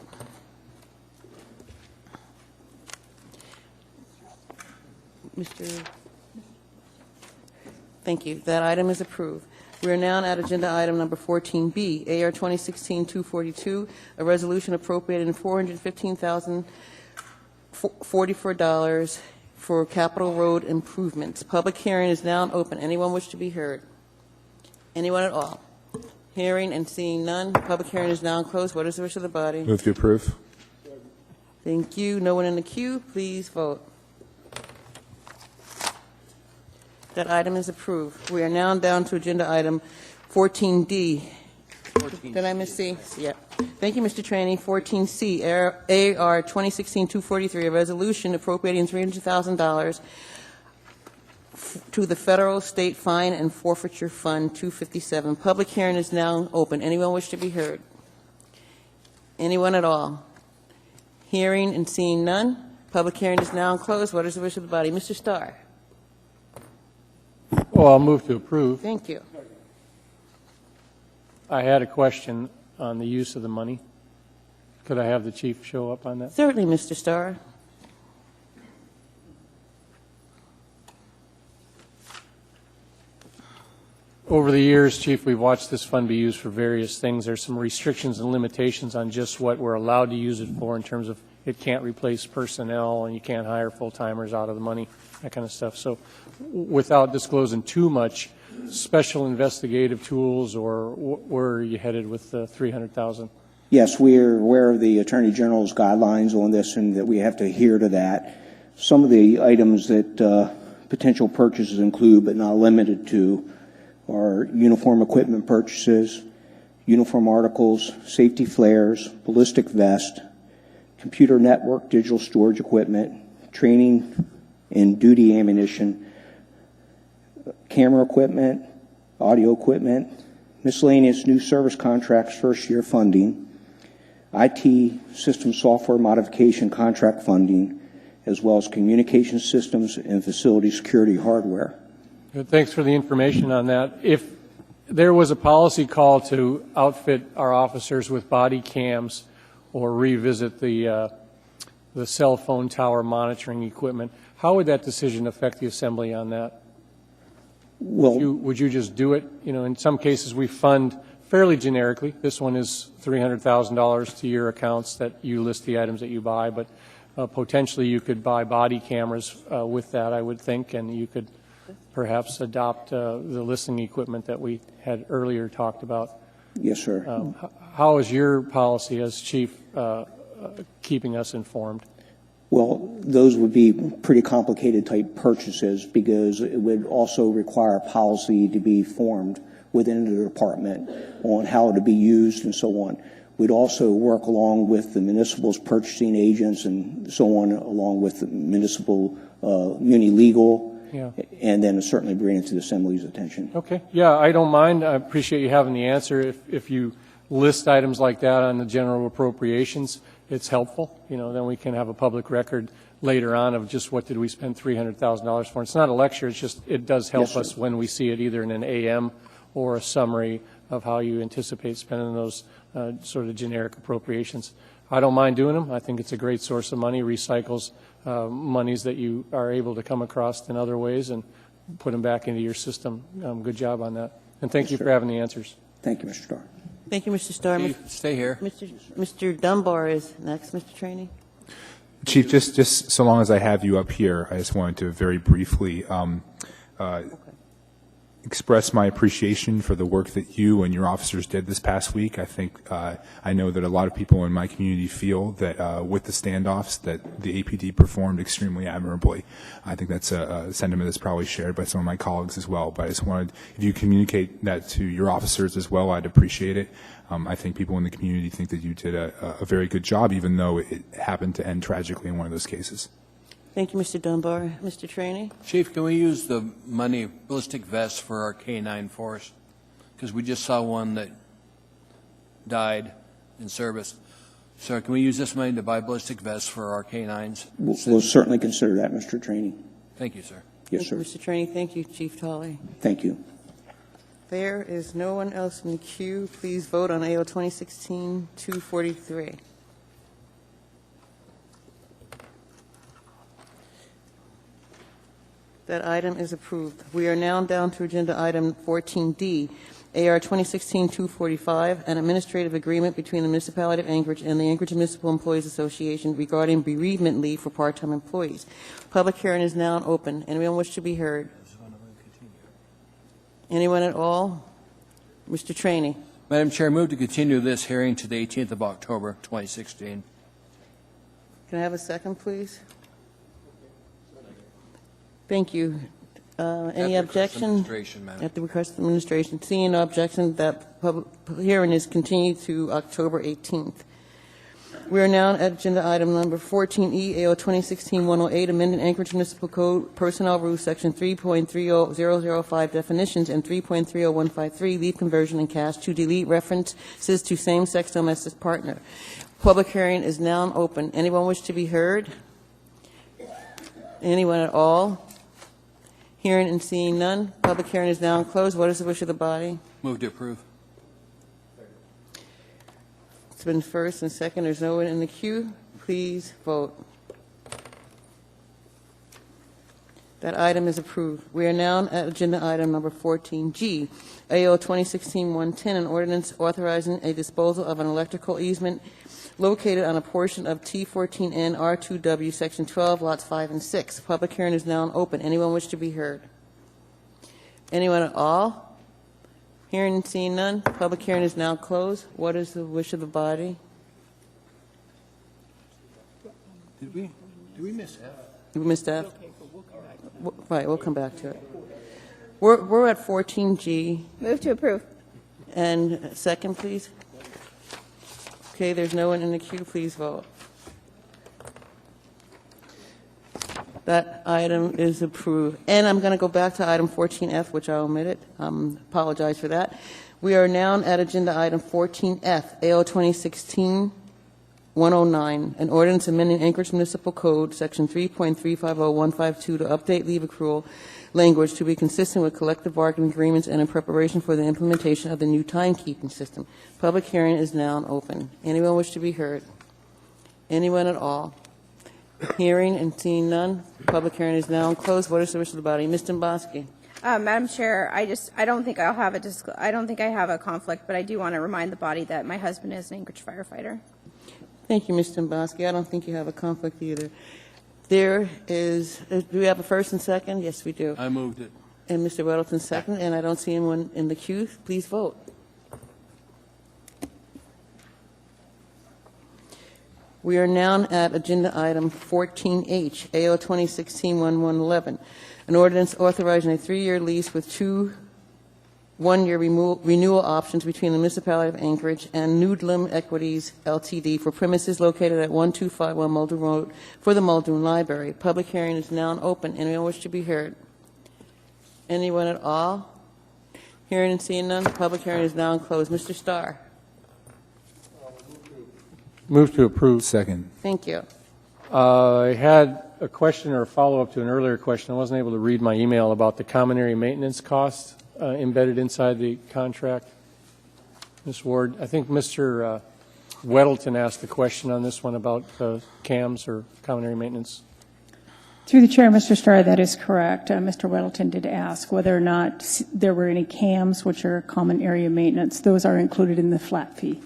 Thank you. That item is approved. We are now at agenda item number 14B, AR 2016-242, a resolution appropriating $415,044 for capital road improvements. Public hearing is now open. Anyone wish to be heard? Anyone at all? Hearing and seeing none. Public hearing is now closed. What is the wish of the body? Move to approve. Thank you. No one in the queue. Please vote. That item is approved. We are now down to agenda item 14D. Did I miss C? Yeah. Thank you, Mr. Trainee. 14C, AR 2016-243, a resolution appropriating $300,000 to the Federal State Fine and Forfeiture Fund 257. Public hearing is now open. Anyone wish to be heard? Anyone at all? Hearing and seeing none. Public hearing is now closed. What is the wish of the body? Mr. Starr. Well, I'll move to approve. Thank you. I had a question on the use of the money. Could I have the chief show up on that? Certainly, Mr. Starr. Over the years, Chief, we've watched this fund be used for various things. There's some restrictions and limitations on just what we're allowed to use it for in terms of it can't replace personnel and you can't hire full-timers out of the money, that kind of stuff. So without disclosing too much, special investigative tools, or where are you headed with the $300,000? Yes, we're aware of the Attorney General's guidelines on this and that we have to adhere to that. Some of the items that potential purchases include, but not limited to, are uniform equipment purchases, uniform articles, safety flares, ballistic vest, computer network digital storage equipment, training and duty ammunition, camera equipment, audio equipment, miscellaneous new service contracts first-year funding, IT system software modification contract funding, as well as communication systems and facility security hardware. Good. Thanks for the information on that. If there was a policy call to outfit our officers with body cams or revisit the cell phone tower monitoring equipment. How would that decision affect the Assembly on that? Well, Would you just do it? You know, in some cases we fund fairly generically. This one is $300,000 to your accounts that you list the items that you buy, but potentially you could buy body cameras with that, I would think, and you could perhaps adopt the listening equipment that we had earlier talked about. yes, sir. How is your policy as chief keeping us informed? Well, those would be pretty complicated type purchases because it would also require a policy to be formed within the department on how to be used and so on. We'd also work along with the municipal's purchasing agents and so on, along with the municipal muni legal, Yeah. and then certainly bring it to the Assembly's attention. Okay. Yeah, I don't mind. I appreciate you having the answer. If you list items like that on the general appropriations, it's helpful. You know, then we can have a public record later on of just what did we spend $300,000 for. It's not a lecture. It's just it does help Yes, sir. us when we see it either in an AM or a summary of how you anticipate spending those sort of generic appropriations. I don't mind doing them. I think it's a great source of money, recycles monies that you are able to come across in other ways and put them back into your system. Good job on that. And thank you for having the answers. Thank you, Mr. Starr. Thank you, Mr. Starr. Chief, stay here. Mr. Dunbar is next. Mr. Trainee. Chief, just so long as I have you up here, I just wanted to very briefly express my appreciation for the work that you and your officers did this past week. I think I know that a lot of people in my community feel that with the standoffs that the APD performed extremely admirably. I think that's a sentiment that's probably shared by some of my colleagues as well. But I just wanted, if you communicate that to your officers as well, I'd appreciate it. I think people in the community think that you did a very good job, even though it happened to end tragically in one of those cases. Thank you, Mr. Dunbar. Mr. Trainee. Chief, can we use the money, ballistic vests, for our K-9 force? Because we just saw one that died in service. So can we use this money to buy ballistic vests for our K-9s? We'll certainly consider that, Mr. Trainee. Thank you, sir. Yes, Thank sir. you, Mr. Trainee. Thank you, Chief Tolley. Thank you. There is no one else in the queue. Please vote on AO 2016-243. That item is approved. We are now down to agenda item 14D, AR 2016-245, an administrative agreement between the municipality of Anchorage and the Anchorage Municipal Employees Association regarding bereavement leave for part-time employees. Public hearing is now open. Anyone wish to be heard? Anyone at all? Mr. Trainee. Madam Chair, I move to continue this hearing to the 18th of October, 2016. Can I have a second, please? Thank you. Any At the request of objection? administration, Madam. At the request of the administration. Seeing no objection, that public hearing is continued to October 18th. We are now at agenda item number 14E, AO 2016-108, amended Anchorage Municipal Code Personnel Rules, Section 3.30005 definitions and 3.30153 leave conversion and cash to delete references to same-sex domestic partner. Public hearing is now open. Anyone wish to be heard? Anyone at all? Hearing and seeing none. Public hearing is now closed. What is the wish of the body? Move to approve. It's been first and second. There's no one in the queue. Please vote. That item is approved. We are now at agenda item number 14G, AO 2016-110, an ordinance authorizing a disposal of an electrical easement located on a portion of T14N R2W, Section 12, Lots 5 and 6. Public hearing is now open. Anyone wish to be heard? Anyone at all? Hearing and seeing none. Public hearing is now closed. What is the wish of the body? Did we miss F? We missed F? Right, we'll come back to it. We're at 14G. Move to approve. And second, please. Okay, there's no one in the queue. Please vote. That item is approved. And I'm going to go back to item 14F, which I omitted. Apologize for that. We are now at agenda item 14F, AO 2016-111, 109, an ordinance amending Anchorage Municipal Code, Section 3.350152, to update leave accrual language to be consistent with collective bargaining agreements and in preparation for the implementation of the new timekeeping system. Public hearing is now open. Anyone wish to be heard? Anyone at all? Hearing and seeing none, public hearing is now closed. What is the wish of the body? Ms. Dombrowski. Madam Chair, I don't think I have a conflict, but I do want to remind the body that my husband is an Anchorage firefighter. Thank you, Ms. Dombrowski. I don't think you have a conflict either. There is, do we have a first and second? Yes, we do. I moved it. And Mr. Weddleton second, and I don't see anyone in the queue. Please vote. We are now at agenda item 14H, AO 2016-1111, an ordinance authorizing a 3-year lease with 2 one-year renewal options between the municipality of Anchorage and Noodlem Equities Ltd. for premises located at 1251 Muldoon Road for the Muldoon Library. Public hearing is now open. Anyone wish to be heard? Anyone at all? Hearing and seeing none, the public hearing is now closed. Mr. Starr. Move to approve. Second. Thank you. I had a question or a follow-up to an earlier question. I wasn't able to read my email about the common area maintenance costs embedded inside the contract. Ms. Ward, I think Mr. Weddleton asked the question on this one about CAMs or common area maintenance. Through the chair, Mr. Starr, that is correct. Mr. Weddleton did ask whether or not there were any CAMs, which are common area maintenance. Those are included in the flat fee.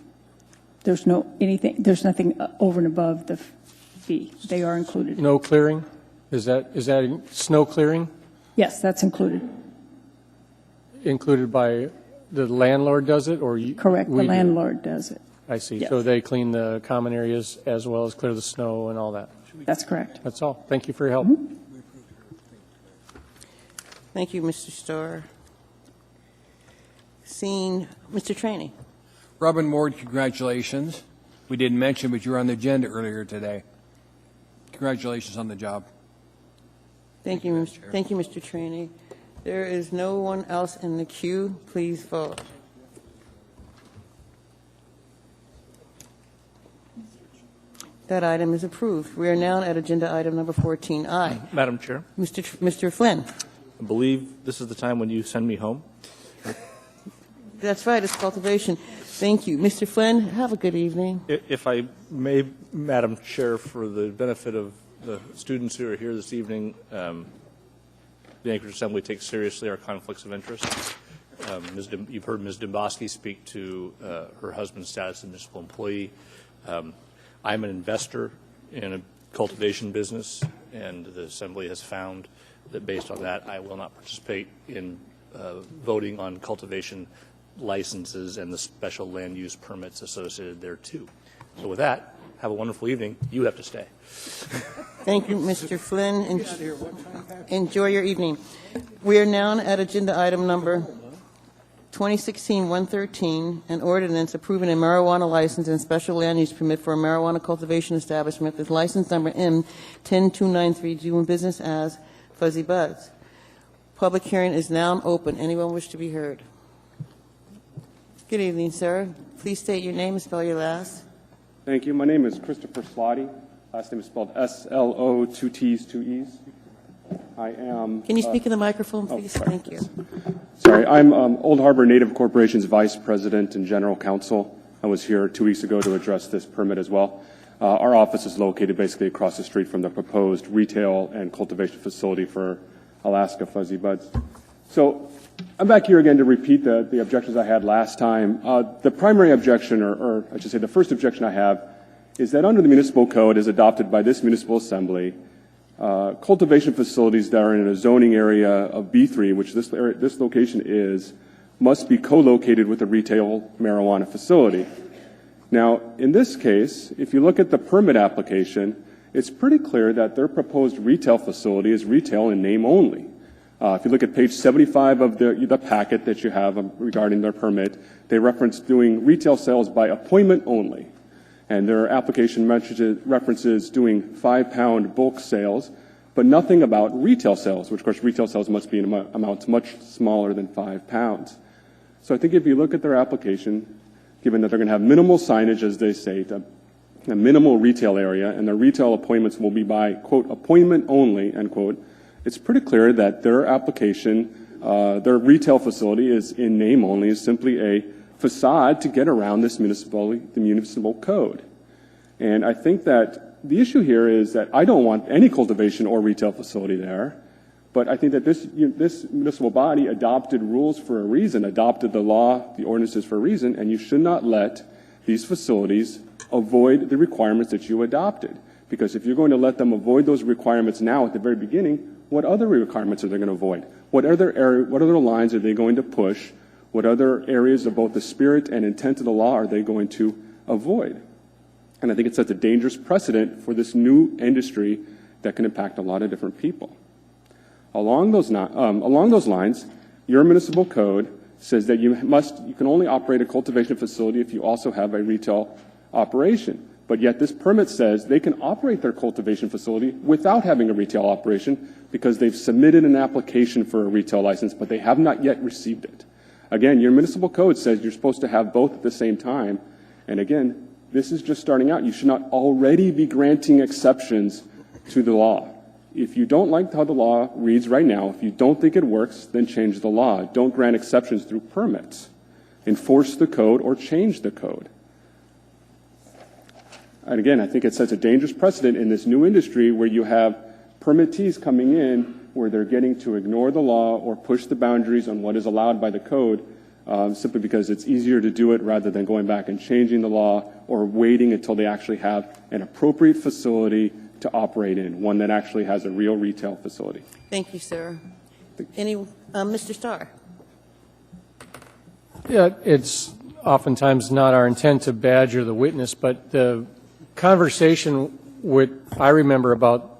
There's nothing over and above the fee. They are included. No clearing? Is that snow clearing? Yes, that's included. Included by the landlord does it, or you? Correct. The landlord does it. I see. Yes. So they clean the common areas as well as clear the snow and all that. That's correct. That's all. Thank you for your help. Mm-hmm. Thank you, Mr. Starr. Seeing Mr. Trainee. Robin Ward, congratulations. We didn't mention, but you were on the agenda earlier today. Congratulations on the job. Thank you, Mr. Trainee. There is no one else in the queue. Please vote. That item is approved. We are now at agenda item number 14I. Madam Chair, Mr. Flynn. I believe this is the time when you send me home. That's right, it's cultivation. Thank you. Mr. Flynn, have a good evening. If I may, Madam Chair, for the benefit of the students who are here this evening, the Anchorage Assembly takes seriously our conflicts of interest. You've heard Ms. Dombrowski speak to her husband's status as a municipal employee. I'm an investor in a cultivation business, and the Assembly has found that based on that, I will not participate in voting on cultivation licenses and the special land use permits associated there too. So with that, have a wonderful evening. You have to stay. Thank you, Mr. Flynn. Enjoy your evening. We are now at agenda item number 2016-113, an ordinance approving a marijuana license and special land use permit for a marijuana cultivation establishment with license number M10293 doing business as Fuzzy Buds. Public hearing is now open. Anyone wish to be heard? Good evening, sir. Please state your name and spell your last. Thank you. My name is Christopher Slotty. Last name is spelled S-L-O, 2 T's, 2 E's. I am... Can you speak in the microphone, please? Thank you. Sorry. I'm Old Harbor Native Corporation's Vice President and General Counsel. I was here 2 weeks ago to address this permit as well. Our office is located basically across the street from the proposed retail and cultivation facility for Alaska Fuzzy Buds. So I'm back here again to repeat the objections I had last time. The primary objection, or I should say the first objection I have, is that under the municipal code as adopted by this municipal assembly, cultivation facilities that are in a zoning area of B3, which this location is, must be co-located with a retail marijuana facility. Now, in this case, if you look at the permit application, it's pretty clear that their proposed retail facility is retail in name only. If you look at page 75 of the packet that you have regarding their permit, they reference doing retail sales by appointment only. And their application references doing 5-pound bulk sales, but nothing about retail sales, which of course retail sales must be in amounts much smaller than 5 pounds. So I think if you look at their application, given that they're going to have minimal signage, as they say, to a minimal retail area, and their retail appointments will be by, quote, appointment only, end quote, it's pretty clear that their application, their retail facility is in name only, is simply a facade to get around the municipal code. And I think that the issue here is that I don't want any cultivation or retail facility there, but I think that this municipal body adopted rules for a reason, adopted the law, the ordinances for a reason, and you should not let these facilities avoid the requirements that you adopted. Because if you're going to let them avoid those requirements now at the very beginning, what other requirements are they going to avoid? What other lines are they going to push? What other areas of both the spirit and intent of the law are they going to avoid? And I think it sets a dangerous precedent for this new industry that can impact a lot of different people. Along those lines, your municipal code says that you can only operate a cultivation facility if you also have a retail operation. But yet this permit says they can operate their cultivation facility without having a retail operation because they've submitted an application for a retail license, but they have not yet received it. Again, your municipal code says you're supposed to have both at the same time. And again, this is just starting out. You should not already be granting exceptions to the law. If you don't like how the law reads right now, if you don't think it works, then change the law. Don't grant exceptions through permits. Enforce the code or change the code. And again, I think it sets a dangerous precedent in this new industry where you have permittees coming in where they're getting to ignore the law or push the boundaries on what is allowed by the code simply because it's easier to do it rather than going back and changing the law or waiting until they actually have an appropriate facility to operate in, one that actually has a real retail facility. Thank you, sir. Mr. Starr? Yeah, it's oftentimes not our intent to badger the witness, but the conversation I remember about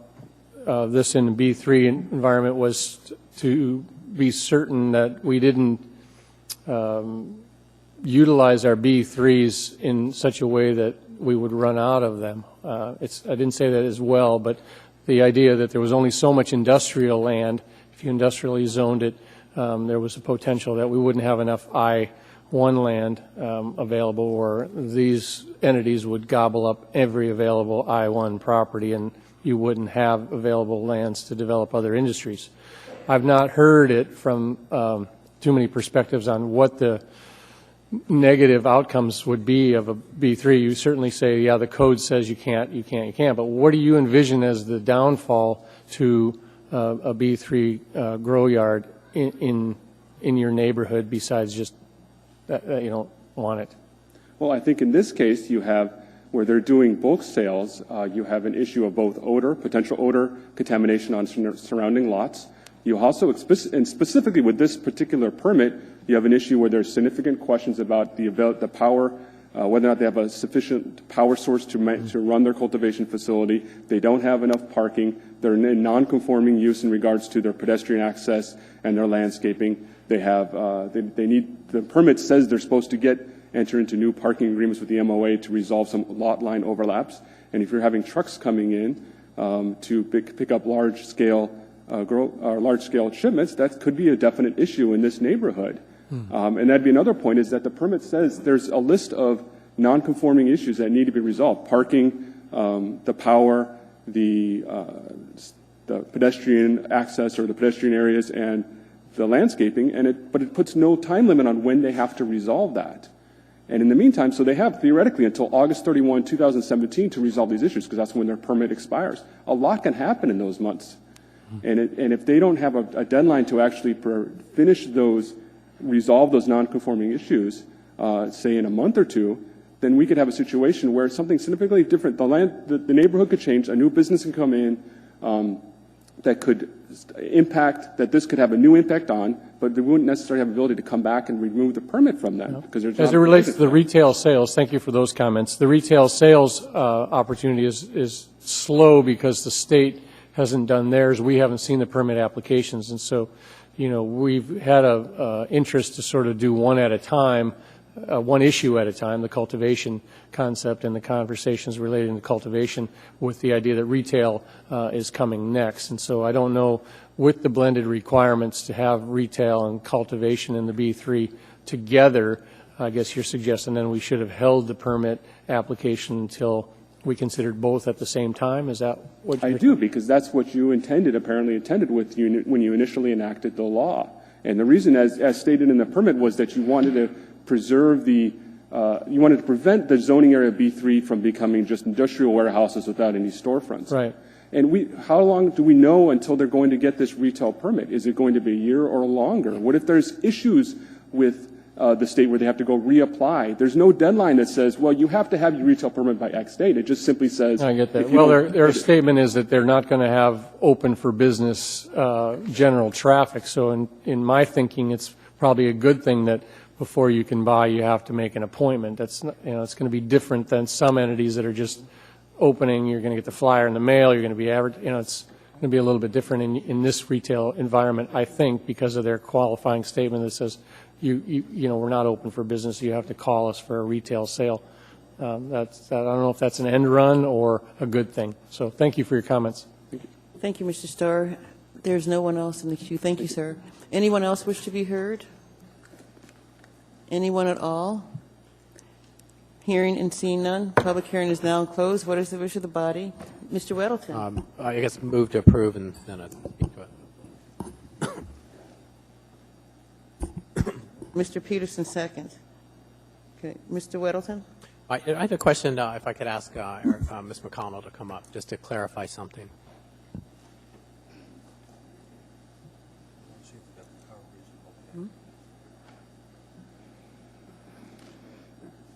this in the B3 environment was to be certain that we didn't utilize our B3s in such a way that we would run out of them. I didn't say that as well, but the idea that there was only so much industrial land, if you industrially zoned it, there was a potential that we wouldn't have enough I-1 land available, or these entities would gobble up every available I-1 property and you wouldn't have available lands to develop other industries. I've not heard it from too many perspectives on what the negative outcomes would be of a B3. You certainly say, yeah, the code says you can't, but what do you envision as the downfall to a B3 grow yard in your neighborhood besides just that you don't want it? Well, I think in this case you have, where they're doing bulk sales, you have an issue of both potential odor contamination on surrounding lots. You also, and specifically with this particular permit, you have an issue where there's significant questions about the power, whether or not they have a sufficient power source to run their cultivation facility. They don't have enough parking. They're in non-conforming use in regards to their pedestrian access and their landscaping. They have, they need, the permit says they're supposed to enter into new parking agreements with the MOA to resolve some lot line overlaps. And if you're having trucks coming in to pick up large-scale shipments, that could be a definite issue in this neighborhood. And that'd be another point, is that the permit says there's a list of non-conforming issues that need to be resolved: parking, the power, the pedestrian access or the pedestrian areas, and the landscaping. But it puts no time limit on when they have to resolve that. And in the meantime, so they have theoretically until August 31, 2017 to resolve these issues, because that's when their permit expires. A lot can happen in those months. And if they don't have a deadline to actually resolve those non-conforming issues, say in a month or two, then we could have a situation where something significantly different, the neighborhood could change, a new business can come in that could impact, that this could have a new impact on, but they wouldn't necessarily have the ability to come back and remove the permit from that. Because there's as it relates to the retail sales, thank you for those comments. The retail sales opportunity is slow because the state hasn't done theirs. We haven't seen the permit applications, and so, we've had a interest to sort of do one at a time, one issue at a time, the cultivation concept and the conversations relating to cultivation, with the idea that retail is coming next. And so I don't know, with the blended requirements to have retail and cultivation in the B3 together, I guess you're suggesting then we should have held the permit application until we considered both at the same time? Is that what I do, because that's what you apparently intended with when you initially enacted the law. And the reason, as stated in the permit, was that you wanted to preserve you wanted to prevent the zoning area B3 from becoming just industrial warehouses without any storefronts. Right. And how long do we know until they're going to get this retail permit? Is it going to be a year or longer? What if there's issues with the state where they have to go reapply? There's no deadline that says, well, you have to have your retail permit by X date. It just simply says. I get that. Well, their statement is that they're not going to have open for business general traffic. So in my thinking, it's probably a good thing that before you can buy, you have to make an appointment. That's not, it's going to be different than some entities that are just opening. You're going to get the flyer in the mail. You're going to be it's going to be a little bit different in this retail environment, I think, because of their qualifying statement that says, we're not open for business. You have to call us for a retail sale. I don't know if that's an end run or a good thing. So thank you for your comments. Thank you, Mr. Starr. There's no one else in the queue. Thank you, sir. Anyone else wish to be heard? Anyone at all? Hearing and seeing none. Public hearing is now closed. What is the wish of the body? Mr. Weddleton. I guess move to approve and then I'd speak to it. Mr. Peterson, second. Okay. Mr. Weddleton? I have a question, if I could ask Ms. McConnell to come up, just to clarify something.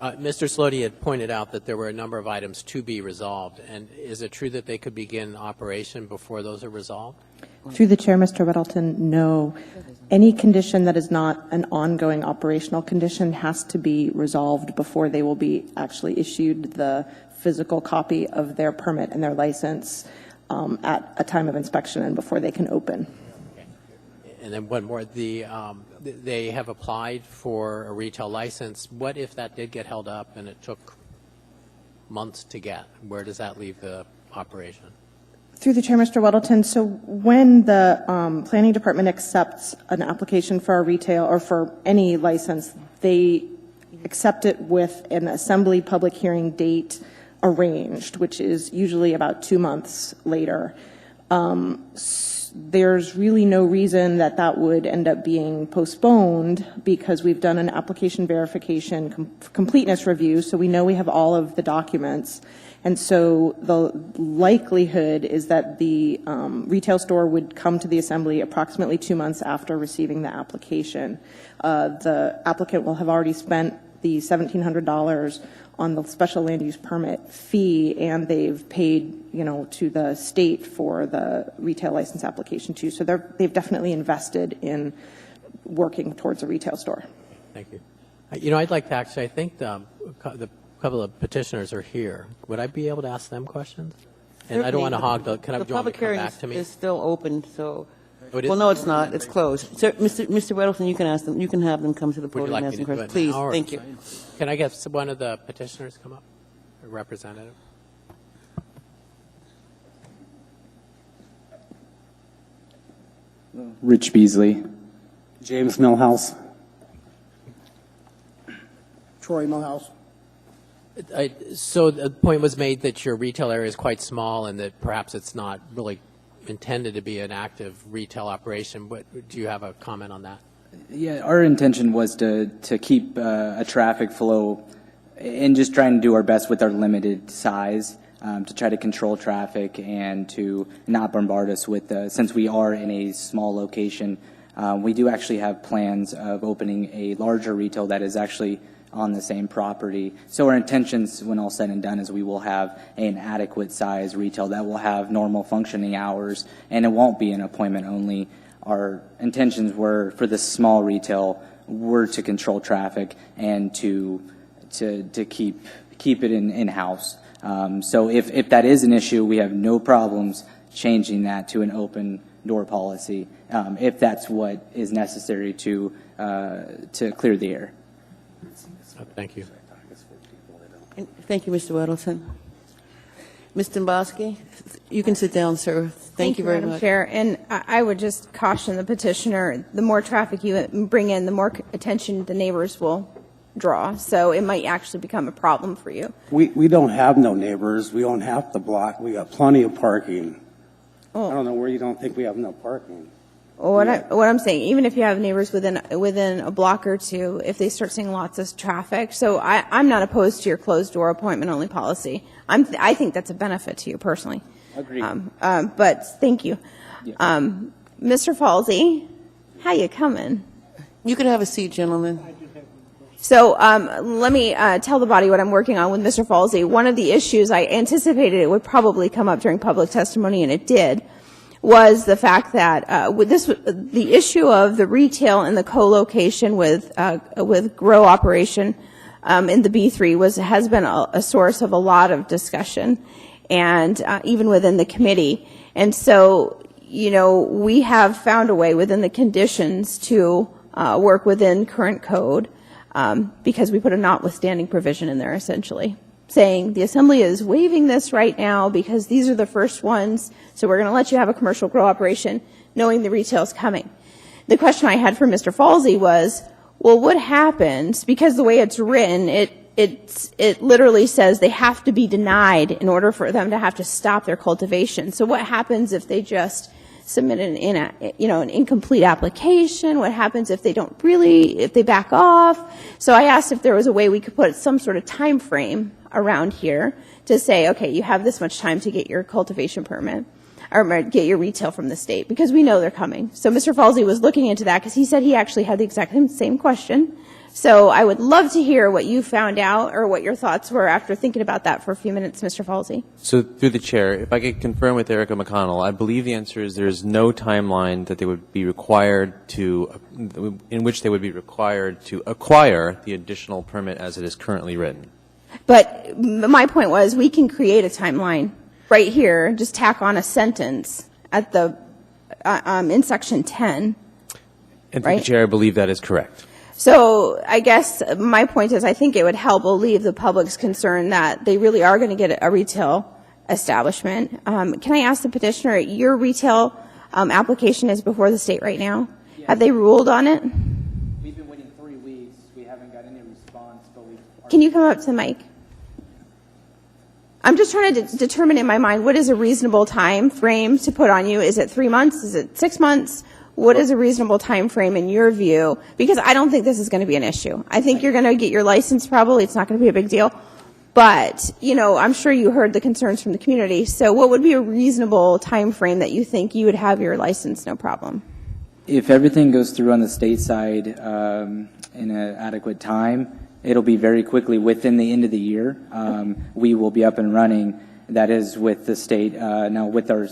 Mr. Slody had pointed out that there were a number of items to be resolved, and is it true that they could begin operation before those are resolved? Through the chair, Mr. Weddleton, no. Any condition that is not an ongoing operational condition has to be resolved before they will be actually issued the physical copy of their permit and their license at a time of inspection and before they can open. And then one more, they have applied for a retail license. What if that did get held up and it took months to get? Where does that leave the operation? Through the chair, Mr. Weddleton, so when the planning department accepts an application for a retail or for any license, they accept it with an assembly public hearing date arranged, which is usually about 2 months later. There's really no reason that would end up being postponed because we've done an application verification completeness review, so we know we have all of the documents. And so the likelihood is that the retail store would come to the assembly approximately 2 months after receiving the application. The applicant will have already spent the $1,700 on the special land use permit fee, and they've paid, to the state for the retail license application too. So they've definitely invested in working towards a retail store. Thank you. I'd like to actually, I think the couple of petitioners are here. Would I be able to ask them questions? And I don't want to hog the, can I, do you want me to come back to me? The public hearing is still open, so. Oh, well, no, it's not. It's closed. Sir, Mr. Weddleton, you can ask them. You can have them come to the podium and ask them questions. Please, thank you. Can I get one of the petitioners come up? A representative? Rich Beasley. James Millhouse. Troy Millhouse. So the point was made that your retail area is quite small and that perhaps it's not really intended to be an active retail operation. Do you have a comment on that? Yeah, our intention was to keep a traffic flow and just trying to do our best with our limited size to try to control traffic and to not bombard us with, since we are in a small location, we do actually have plans of opening a larger retail that is actually on the same property. So our intentions, when all said and done, is we will have an adequate size retail that will have normal functioning hours, and it won't be an appointment only. Our intentions were for this small retail were to control traffic and to keep it in-house. So if that is an issue, we have no problems changing that to an open door policy if that's what is necessary to clear the air. Thank you. Thank you, Mr. Weddleton. Ms. Domboski, you can sit down, sir. Thank you very Madam much. Chair. And I would just caution the petitioner, the more traffic you bring in, the more attention the neighbors will draw. So it might actually become a problem for you. We don't have no neighbors. We don't have to block. We got plenty of parking. I don't know where you don't think we have no parking. What I'm saying, even if you have neighbors within a block or two, if they start seeing lots of traffic, so I'm not opposed to your closed door appointment only policy. I think that's a benefit to you personally. Agreed. But thank you, Mr. Falsey. How you coming? You could have a seat, gentlemen. So let me tell the body what I'm working on with Mr. Falsey. One of the issues I anticipated it would probably come up during public testimony, and it did, was the fact that the issue of the retail and the co-location with grow operation in the B3 has been a source of a lot of discussion, and even within the committee. And so, we have found a way within the conditions to work within current code, because we put a notwithstanding provision in there, essentially, saying the Assembly is waiving this right now because these are the first ones, so we're going to let you have a commercial grow operation knowing the retail is coming. The question I had for Mr. Falsey was, well, what happens, because the way it's written, it literally says they have to be denied in order for them to have to stop their cultivation. So what happens if they just submit an incomplete application? What happens if they if they back off? So I asked if there was a way we could put some sort of time frame around here to say, okay, you have this much time to get your cultivation permit or get your retail from the state, because we know they're coming. So Mr. Falsey was looking into that because he said he actually had the exact same question. So I would love to hear what you found out or what your thoughts were after thinking about that for a few minutes, Mr. Falsey. So through the chair, if I could confirm with Erica McConnell, I believe the answer is there is no timeline that they would be required in which they would be required to acquire the additional permit as it is currently written. But my point was we can create a timeline right here, just tack on a sentence at in section 10. And through the chair, I believe that is correct. So I guess my point is I think it would help alleviate the public's concern that they really are going to get a retail establishment. Can I ask the petitioner, your retail application is before the state right now? Yes. Have they ruled on it? We've been waiting 3 weeks. We haven't got any response, but Can you come up to the mic? I'm just trying to determine in my mind what is a reasonable time frame to put on you. Is it 3 months? Is it 6 months? What is a reasonable time frame in your view? Because I don't think this is going to be an issue. I think you're going to get your license probably. It's not going to be a big deal. But, I'm sure you heard the concerns from the community. So what would be a reasonable time frame that you think you would have your license no problem? If everything goes through on the state side in an adequate time, it'll be very quickly within the end of the year. We will be up and running. That is with the state. Now, with our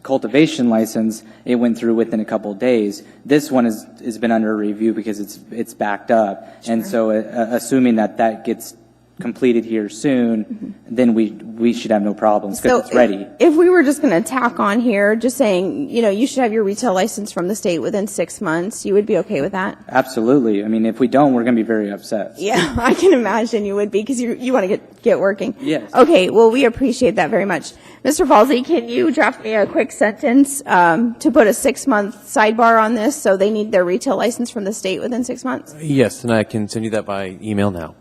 cultivation license, it went through within a couple of days. This one has been under review because it's backed up. Sure. And so assuming that gets completed here soon, then we should have no problems because it's ready. If we were just going to tack on here, just saying, you should have your retail license from the state within 6 months, you would be okay with that? Absolutely. I mean, if we don't, we're going to be very upset. Yeah, I can imagine you would be because you want to get working. Yes. Okay, well, we appreciate that very much. Mr. Falsey, can you draft me a quick sentence to put a 6-month sidebar on this so they need their retail license from the state within 6 months? Yes, and I can send you that by email now.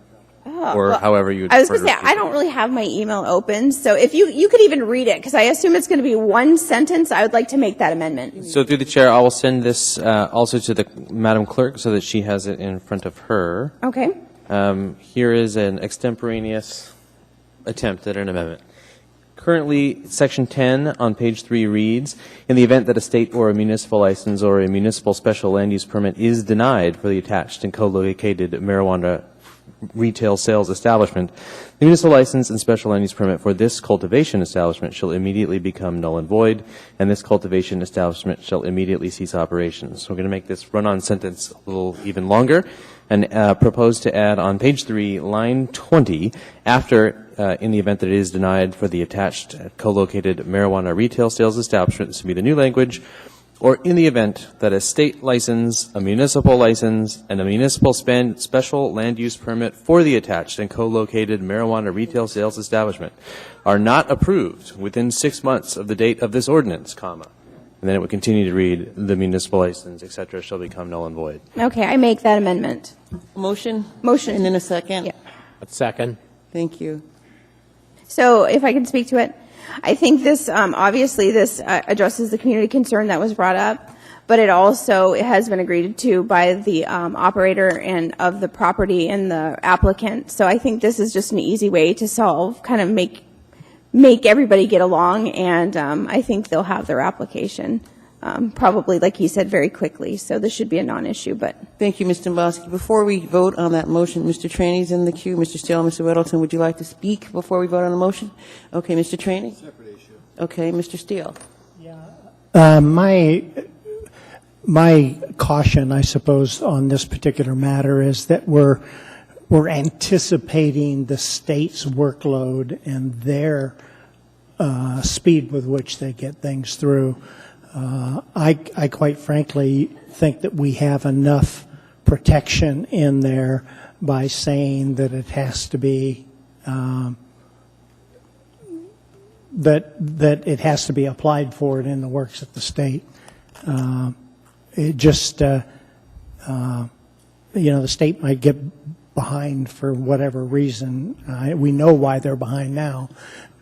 Or however you would. I was going to say, I don't really have my email open, so if you could even read it, because I assume it's going to be one sentence, I would like to make that amendment. So through the chair, I will send this also to the Madam Clerk so that she has it in front of her. Okay. Here is an extemporaneous attempt at an amendment. Currently, Section 10 on page 3 reads, in the event that a state or a municipal license or a municipal special land use permit is denied for the attached and co-located marijuana retail sales establishment, the municipal license and special land use permit for this cultivation establishment shall immediately become null and void, and this cultivation establishment shall immediately cease operations. So we're going to make this run-on sentence a little even longer and propose to add on page 3, line 20, after, in the event that it is denied for the attached co-located marijuana retail sales establishment, this will be the new language, or in the event that a state license, a municipal license, and a municipal special land use permit for the attached and co-located marijuana retail sales establishment are not approved within 6 months of the date of this ordinance, comma, And then it would continue to read, the municipal license, et cetera, shall become null and void. Okay, I make that amendment. Motion? Motion. And then a second? Yeah. A second. Thank you. So if I can speak to it, I think this, obviously, this addresses the community concern that was brought up, but it also has been agreed to by the operator and of the property and the applicant. So I think this is just an easy way to solve, kind of make everybody get along, and I think they'll have their application probably, like he said, very quickly. So this should be a non-issue. But Thank you, Mr. Dombrowski. Before we vote on that motion, Mr. Trainey's in the queue. Mr. Steele, Mr. Weddleton, would you like to speak before we vote on the motion? Okay, Mr. Trainey? Separate issue. Okay, Mr. Steele. My caution, I suppose, on this particular matter is that we're anticipating the state's workload and their speed with which they get things through. I quite frankly think that we have enough protection in there by saying that it has to be that it has to be applied for it in the works at the state. It just the state might get behind for whatever reason. We know why they're behind now,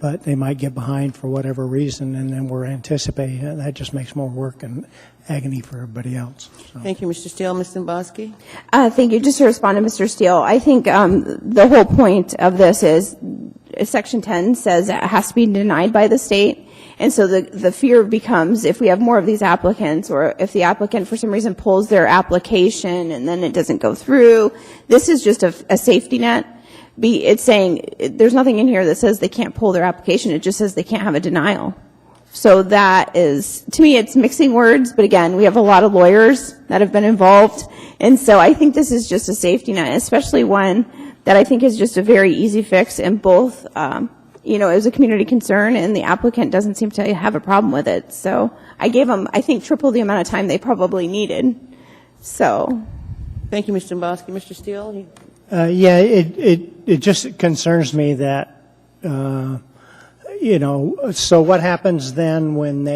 but they might get behind for whatever reason, and then we're anticipating it. That just makes more work and agony for everybody else. So. Thank you, Mr. Steele. Ms. Dombrowski? thank you. Just to respond to Mr. Steele, I think the whole point of this is Section 10 says it has to be denied by the state. And so the fear becomes if we have more of these applicants, or if the applicant for some reason pulls their application and then it doesn't go through, this is just a safety net. It's saying there's nothing in here that says they can't pull their application. It just says they can't have a denial. So that is, to me, it's mixing words. But again, we have a lot of lawyers that have been involved. And so I think this is just a safety net, especially one that I think is just a very easy fix in both, it was a community concern, and the applicant doesn't seem to have a problem with it. So I gave them, I think, triple the amount of time they probably needed. So. Thank you, Mr. Dombrowski. Mr. Steele? It just concerns me that, so what happens then when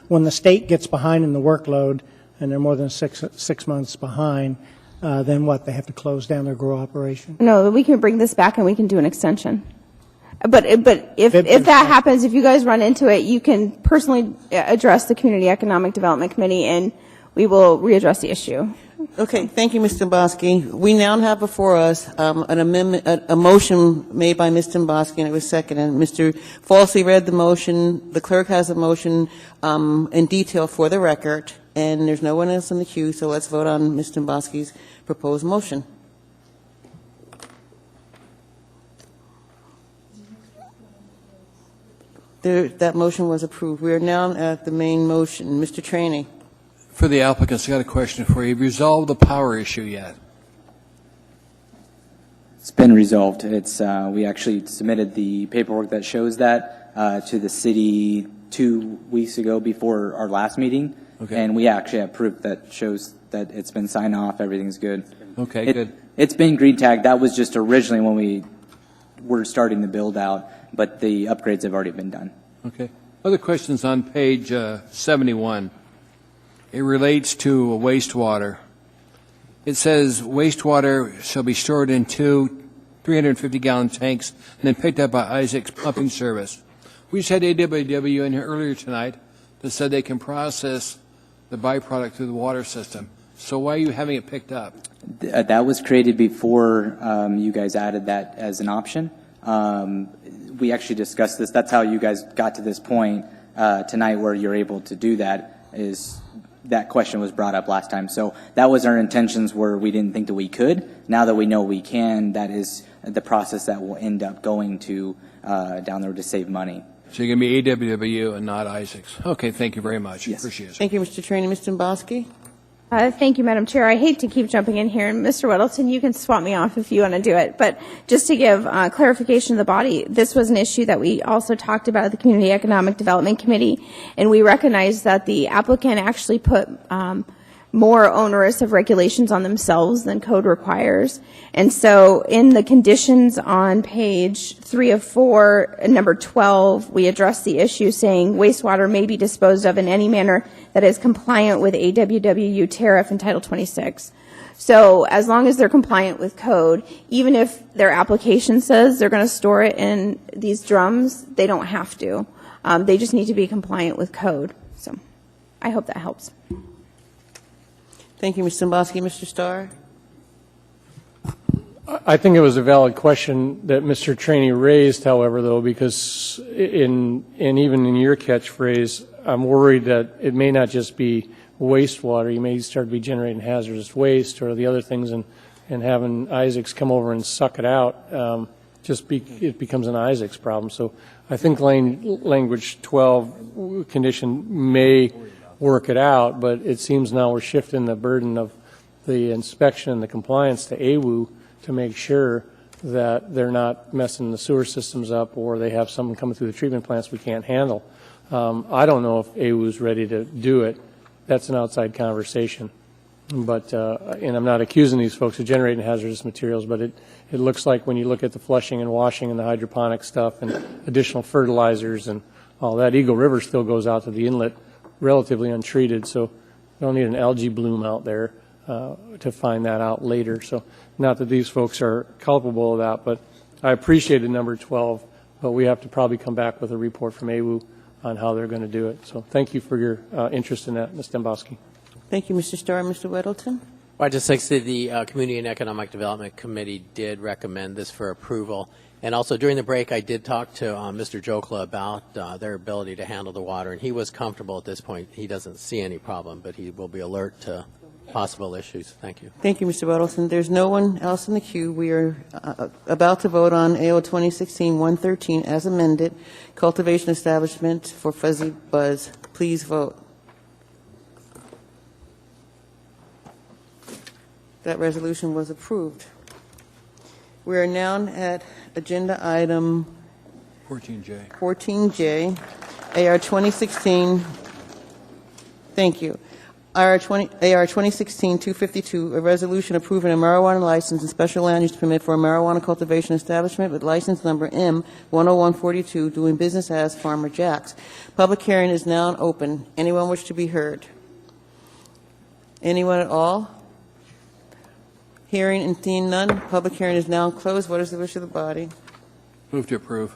when the state gets behind in the workload and they're more than six months behind, then what? They have to close down their grow operation? No, we can bring this back and we can do an extension. But if that happens, if you guys run into it, you can personally address the Community Economic Development Committee, and we will readdress the issue. Okay, thank you, Mr. Dombrowski. We now have before us an amendment, a motion made by Mr. Dombrowski, and it was seconded. Mr. Falsey read the motion. The clerk has a motion in detail for the record, and there's no one else in the queue, so let's vote on Mr. Dombrowski's proposed motion. That motion was approved. We are now at the main motion. Mr. Trainey. For the applicants, I got a question for you. Have you resolved the power issue yet? It's been resolved. We actually submitted the paperwork that shows that to the city 2 weeks ago before our last meeting. Okay. And we actually have proof that shows that it's been signed off, everything's good. Okay, good. It's been green tagged. That was just originally when we were starting the build out, but the upgrades have already been done. Okay. Other questions on page 71. It relates to wastewater. It says wastewater shall be stored in 2 350-gallon tanks and then picked up by Isaac's Pumping Service. We just had AWW in here earlier tonight that said they can process the byproduct through the water system. So why are you having it picked up? That was created before you guys added that as an option. We actually discussed this. That's how you guys got to this point tonight where you're able to do that. Is that question was brought up last time. So that was our intentions where we didn't think that we could. Now that we know we can, that is the process that will end up going to down there to save money. So you're going to be AWW and not Isaac's. Okay, thank you very much. Yes. Appreciate it. Thank you, Mr. Trainey. Mr. Dombrowski? Thank you, Madam Chair. I hate to keep jumping in here, and Mr. Weddleton, you can swap me off if you want to do it. But just to give clarification to the body, this was an issue that we also talked about at the Community Economic Development Committee, and we recognized that the applicant actually put more onerous of regulations on themselves than code requires. And so in the conditions on page 3 of 4, number 12, we address the issue saying wastewater may be disposed of in any manner that is compliant with AWWU tariff and Title 26. So as long as they're compliant with code, even if their application says they're going to store it in these drums, they don't have to. They just need to be compliant with code. So I hope that helps. Thank you, Mr. Dombowski. Mr. Starr? I think it was a valid question that Mr. Trainee raised, however, though, because even in your catchphrase, I'm worried that it may not just be wastewater. You may start to be generating hazardous waste or the other things, and having Isaacs come over and suck it out. It becomes an Isaacs problem. So I think language 12 condition may work it out, but it seems now we're shifting the burden of the inspection and the compliance to AWU to make sure that they're not messing the sewer systems up or they have someone coming through the treatment plants we can't handle. I don't know if AWU is ready to do it. That's an outside conversation. But, and I'm not accusing these folks of generating hazardous materials, but it looks like when you look at the flushing and washing and the hydroponic stuff and additional fertilizers and all that, Eagle River still goes out to the inlet relatively untreated, so you don't need an algae bloom out there to find that out later. So not that these folks are culpable of that, but I appreciated number 12, but we have to probably come back with a report from AWU on how they're going to do it. So thank you for your interest in that, Ms. Dombowski. Thank you, Mr. Starr. Mr. Weddleton? I just like to say the Community and Economic Development Committee did recommend this for approval. And also during the break, I did talk to Mr. Jokla about their ability to handle the water, and he was comfortable at this point. He doesn't see any problem, but he will be alert to possible issues. Thank you. Thank you, Mr. Weddleton. There's no one else in the queue. We are about to vote on AO 2016-113 as amended, cultivation establishment for Fuzzy Buzz. Please vote. That resolution was approved. We are now at agenda item 14J, AR 2016. Thank you. AR 2016-252, a resolution approving a marijuana license and special land use permit for a marijuana cultivation establishment with license number M10142, doing business as Farmer Jack's. Public hearing is now open. Anyone wish to be heard? Anyone at all? Hearing and seeing none, public hearing is now closed. What is the wish of the body? Move to approve.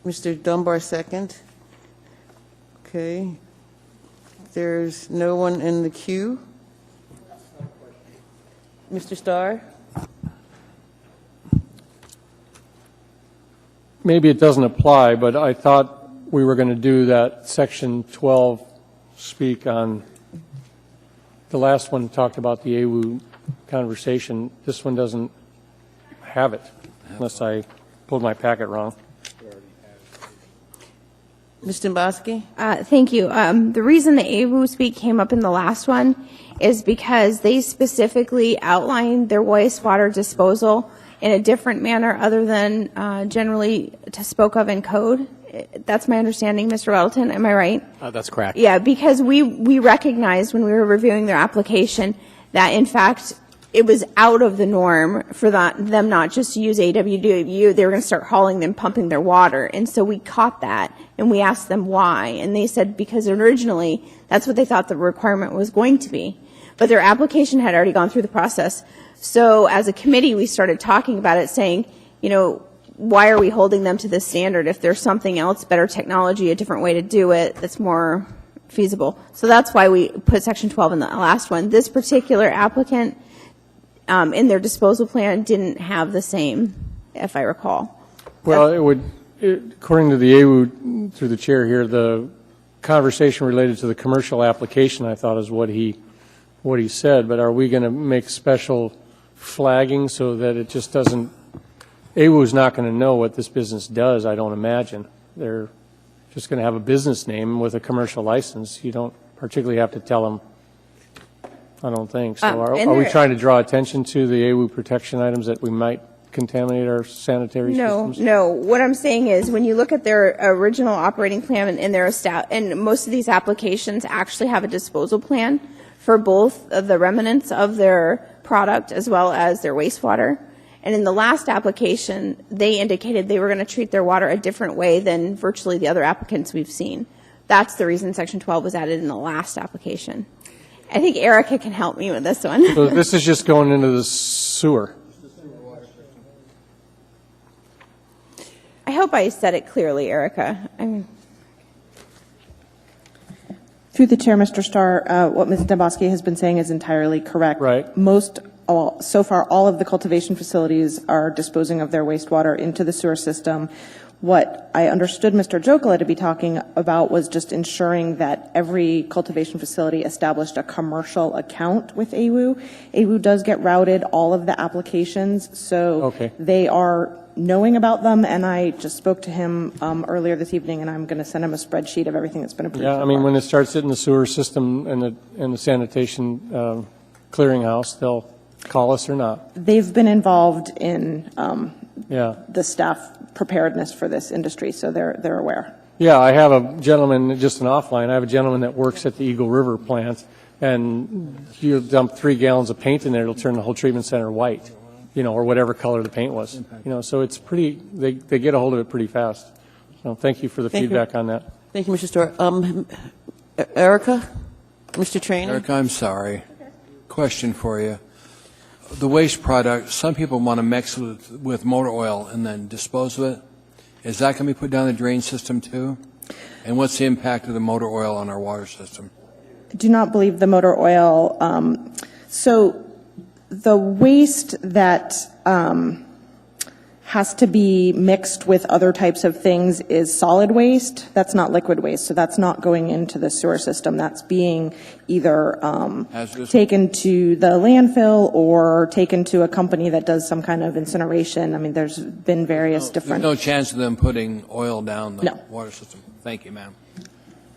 Mr. Dunbar, second. Okay. There's no one in the queue. Mr. Starr? Maybe it doesn't apply, but I thought we were going to do that section 12 speak on. The last one talked about the AWU conversation. This one doesn't have it, unless I pulled my packet wrong. Ms. Dombowski? Thank you. The reason the AWU speak came up in the last one is because they specifically outlined their wastewater disposal in a different manner other than generally spoke of in code. That's my understanding, Mr. Weddleton. Am I right? That's correct. Yeah, because we recognized when we were reviewing their application that, in fact, it was out of the norm for them not just to use AWWU. They were going to start hauling them, pumping their water. And so we caught that, and we asked them why. And they said because originally that's what they thought the requirement was going to be. But their application had already gone through the process. So as a committee, we started talking about it, saying, why are we holding them to this standard if there's something else, better technology, a different way to do it that's more feasible? So that's why we put Section 12 in the last one. This particular applicant in their disposal plan didn't have the same, if I recall. Well, according to the AWU, through the chair here, the conversation related to the commercial application, I thought, is what he said. But are we going to make special flagging so that it just doesn't? AWU is not going to know what this business does, I don't imagine. They're just going to have a business name with a commercial license. You don't particularly have to tell them, I don't think. So are we trying to draw attention to the AWU protection items that we might contaminate our sanitary systems? No. What I'm saying is, when you look at their original operating plan and and most of these applications actually have a disposal plan for both of the remnants of their product as well as their wastewater. And in the last application, they indicated they were going to treat their water a different way than virtually the other applicants we've seen. That's the reason Section 12 was added in the last application. I think Erica can help me with this one. So this is just going into the sewer. I hope I said it clearly, Erica. Through the chair, Mr. Starr, what Ms. Demboski has been saying is entirely correct. Right. So far, all of the cultivation facilities are disposing of their wastewater into the sewer system. What I understood Mr. Jokela to be talking about was just ensuring that every cultivation facility established a commercial account with AWU. AWU does get routed all of the applications, so they are knowing about them, and I just spoke to him earlier this evening, and I'm going to send him a spreadsheet of everything that's been approved. Yeah, I mean, when it starts hitting the sewer system and the sanitation clearinghouse, they'll call us or not. They've been involved in the staff preparedness for this industry, so they're aware. Yeah, I have a gentleman, just an offline, I have a gentleman that works at the Eagle River plant, and you dump 3 gallons of paint in there, it'll turn the whole treatment center white, or whatever color the paint was. So it's pretty, they get a hold of it pretty fast. So thank you for the feedback on that. Thank you, Mr. Starr. Erica? Mr. Trainer? Eric, I'm sorry. Question for you. The waste product, some people want to mix it with motor oil and then dispose of it. Is that going to be put down the drain system too? And what's the impact of the motor oil on our water system? Do not believe the motor oil. So the waste that has to be mixed with other types of things is solid waste. That's not liquid waste, so that's not going into the sewer system. That's being either taken to the landfill or taken to a company that does some kind of incineration. I mean, there's been various different... There's no chance of them putting oil down the water system. Thank you, ma'am.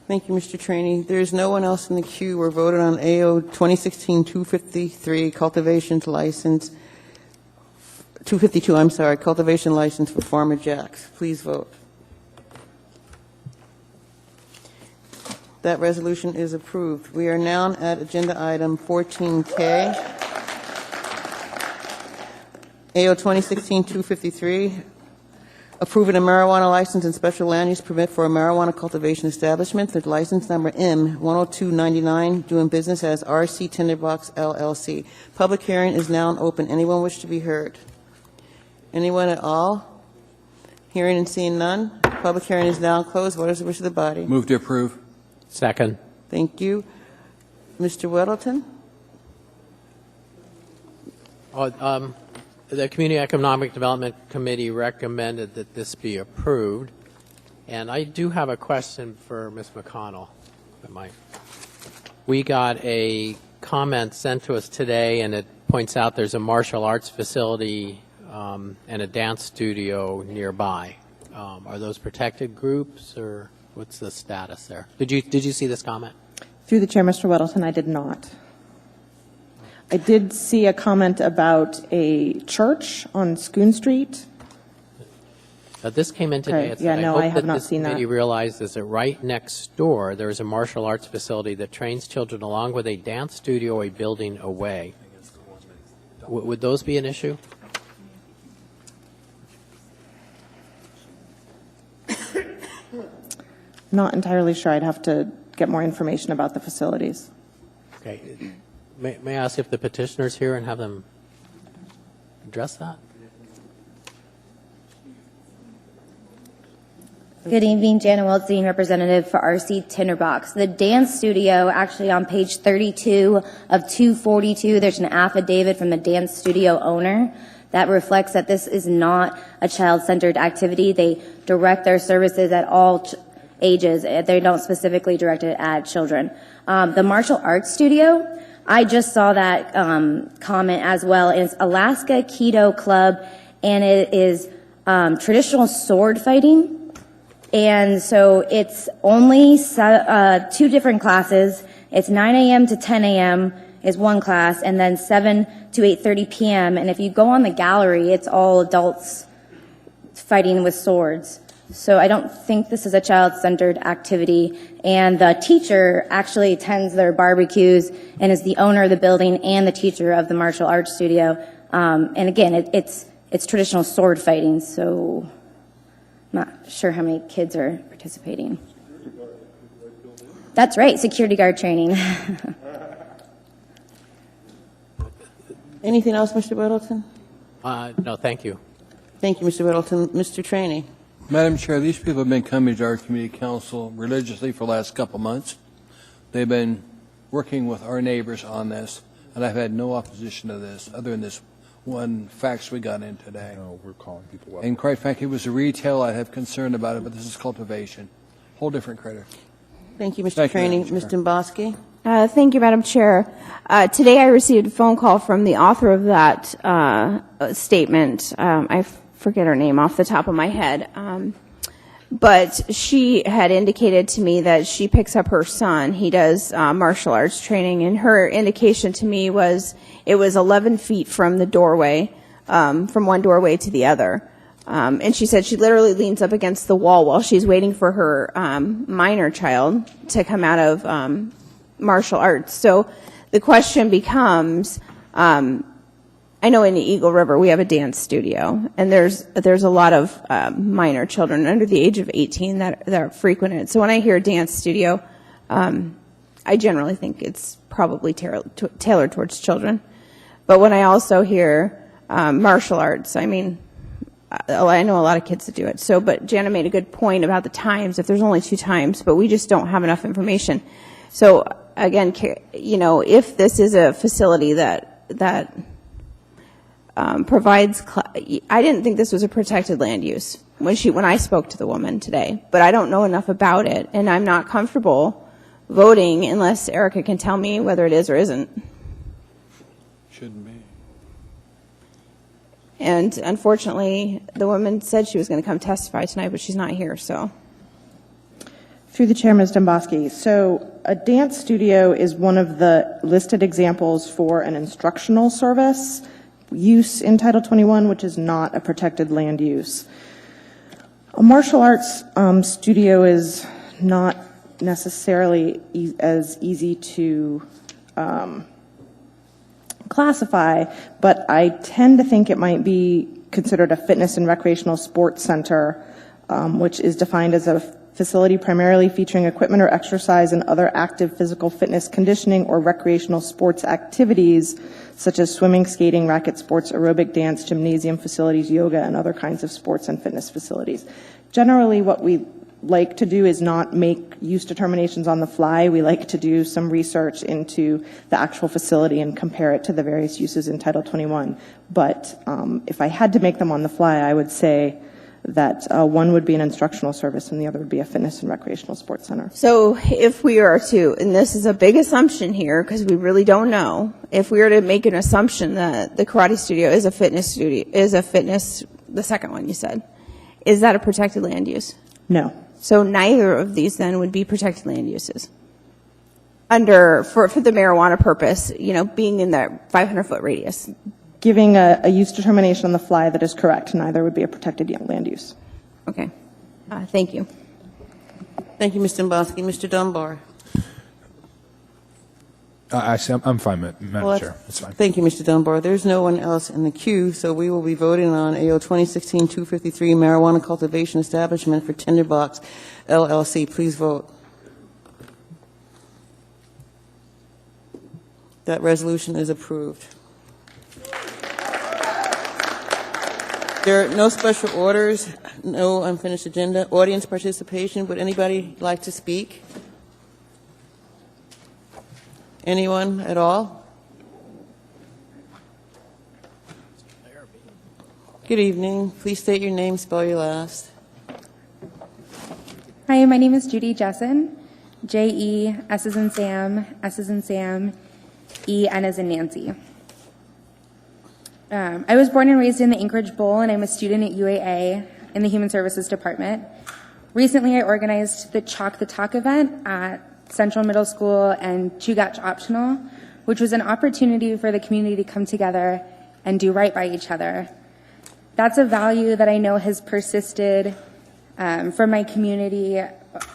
Thank you, Mr. Trainee. There is no one else in the queue. We're voted on AO 2016-253, cultivation license. 252, I'm sorry, cultivation license for Farmer Jack's. Please vote. That resolution is approved. We are now at agenda item 14K. AO 2016-253, approving a marijuana license and special land use permit for a marijuana cultivation establishment with license number M10299, doing business as RC Tinderbox LLC. Public hearing is now open. Anyone wish to be heard? Anyone at all? Hearing and seeing none. Public hearing is now closed. What is the wish of the body? Move to approve. Second. Thank you. Mr. Weddleton? The Community Economic Development Committee recommended that this be approved. And I do have a question for Ms. McConnell. We got a comment sent to us today, and it points out there's a martial arts facility and a dance studio nearby. Are those protected groups, or what's the status there? Did you see this comment? Through the chair, Mr. Weddleton, I did not. I did see a comment about a church on Schoon Street. This came in today. Okay. Yeah, no, I have not seen that. I hope that this committee realizes that right next door, there is a martial arts facility that trains children along with a dance studio, a building away. Would those be an issue? Not entirely sure. I'd have to get more information about the facilities. Okay. May I ask if the petitioner's here and have them address that? Good evening, Janet Wildstein, representative for RC Tinderbox. The dance studio, actually on page 32 of 242, there's an affidavit from the dance studio owner that reflects that this is not a child-centered activity. They direct their services at all ages. They don't specifically direct it at children. The martial arts studio, I just saw that comment as well. It's Alaska Keto Club, and it is traditional sword fighting. And so it's only 2 different classes. It's 9 a.m. to 10 a.m. is one class, and then 7 to 8:30 p.m. And if you go on the gallery, it's all adults fighting with swords. So I don't think this is a child-centered activity. And the teacher actually attends their barbecues and is the owner of the building and the teacher of the martial arts studio. And again, it's traditional sword fighting, so I'm not sure how many kids are participating. That's right, security guard training. Anything else, Mr. Whittleton? No, thank you. Thank you, Mr. Whittleton. Mr. Trainee. Madam Chair, these people have been coming to our community council religiously for the last couple months. They've been working with our neighbors on this, and I've had no opposition to this, other than this one fax we got in today. No, we're calling people up. And quite frankly, if it was a retail, I'd have concern about it, but this is cultivation. Whole different critter. Thank you, Mr. Thank you, Trainee. Madam Ms. Dombowski. Thank you, Madam Chair. Today I received a phone call from the author of that statement. I forget her name off the top of my head. But she had indicated to me that she picks up her son. He does martial arts training, and her indication to me was it was 11 feet from the doorway, from one doorway to the other. And she said she literally leans up against the wall while she's waiting for her minor child to come out of martial arts. So the question becomes, I know in the Eagle River we have a dance studio, and there's a lot of minor children under the age of 18 that frequent it. So when I hear dance studio, I generally think it's probably tailored towards children. But when I also hear martial arts, I mean, I know a lot of kids that do it. So, but Jana made a good point about the times. If there's only 2 times, but we just don't have enough information. So again, you know, if this is a facility that provides, I didn't think this was a protected land use when I spoke to the woman today, but I don't know enough about it, and I'm not comfortable voting unless Erica can tell me whether it is or isn't. Shouldn't be. And unfortunately, the woman said she was going to come testify tonight, but she's not here, so. Through the chair, Ms. Dombowski. So a dance studio is one of the listed examples for an instructional service use in Title 21, which is not a protected land use. A martial arts studio is not necessarily as easy to classify, but I tend to think it might be considered a fitness and recreational sports center, which is defined as a facility primarily featuring equipment or exercise and other active physical fitness conditioning or recreational sports activities such as swimming, skating, racket sports, aerobic dance, gymnasium facilities, yoga, and other kinds of sports and fitness facilities. Generally, what we like to do is not make use determinations on the fly. We like to do some research into the actual facility and compare it to the various uses in Title 21. But if I had to make them on the fly, I would say that one would be an instructional service and the other would be a fitness and recreational sports center. So if we are to, and this is a big assumption here because we really don't know, if we were to make an assumption that the karate studio is a fitness studio, the second one you said, is that a protected land use? No. So neither of these then would be protected land uses for the marijuana purpose, you know, being in that 500-foot radius. Giving a use determination on the fly that is correct, neither would be a protected land use. Okay. Thank you. Thank you, Ms. Dombowski. Mr. Dunbar. Actually, I'm fine, Madam Chair. It's fine. Thank you, Mr. Dunbar. There's no one else in the queue, so we will be voting on AO 2016-253, marijuana cultivation establishment for Tinderbox LLC. Please vote. That resolution is approved. There are no special orders, no unfinished agenda. Audience participation. Would anybody like to speak? Anyone at all? Good evening. Please state your name, spell your last. Hi, my name is Judy Jessen. J-E, S as in Sam, S as in Sam, E, N as in Nancy. I was born and raised in the Anchorage Bowl, and I'm a student at UAA in the Human Services Department. Recently, I organized the Chalk the Talk event at Central Middle School and Chugach Optional which was an opportunity for the community to come together and do right by each other. That's a value that I know has persisted from my community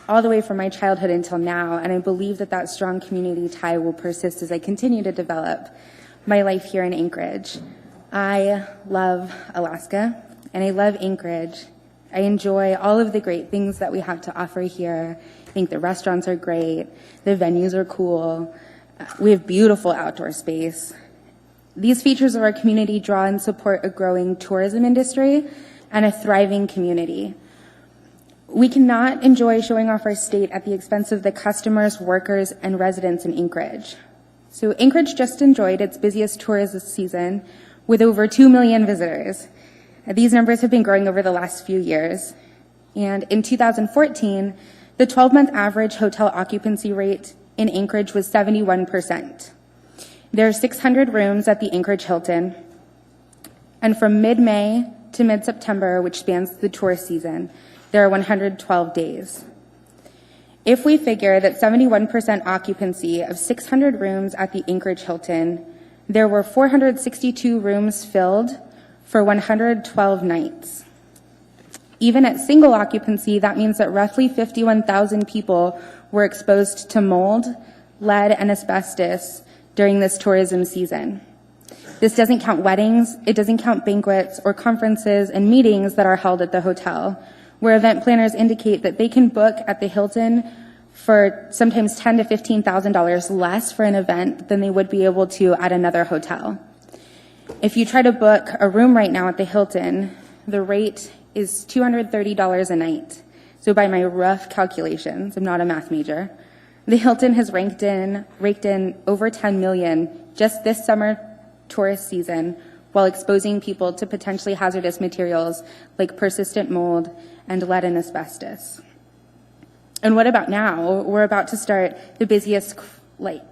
all the way from my childhood until now, and I believe that that strong community tie will persist as I continue to develop my life here in Anchorage. I love Alaska, and I love Anchorage. I enjoy all of the great things that we have to offer here. I think the restaurants are great, the venues are cool, we have beautiful outdoor space. These features of our community draw and support a growing tourism industry and a thriving community. We cannot enjoy showing off our state at the expense of the customers, workers, and residents in Anchorage. So Anchorage just enjoyed its busiest tourism season with over 2 million visitors. These numbers have been growing over the last few years. And in 2014, the 12-month average hotel occupancy rate in Anchorage was 71%. There are 600 rooms at the Anchorage Hilton. And from mid-May to mid-September, which spans the tourist season, there are 112 days. If we figure that 71% occupancy of 600 rooms at the Anchorage Hilton, there were 462 rooms filled for 112 nights. Even at single occupancy, that means that roughly 51,000 people were exposed to mold, lead, and asbestos during this tourism season. This doesn't count weddings, it doesn't count banquets or conferences and meetings that are held at the hotel, where event planners indicate that they can book at the Hilton for sometimes $10,000 to $15,000 less for an event than they would be able to at another hotel. If you try to book a room right now at the Hilton, the rate is $230 a night. So by my rough calculations, I'm not a math major, the Hilton has raked in over $10 million just this summer tourist season while exposing people to potentially hazardous materials like persistent mold and lead and asbestos. And what about now? We're about to start the busiest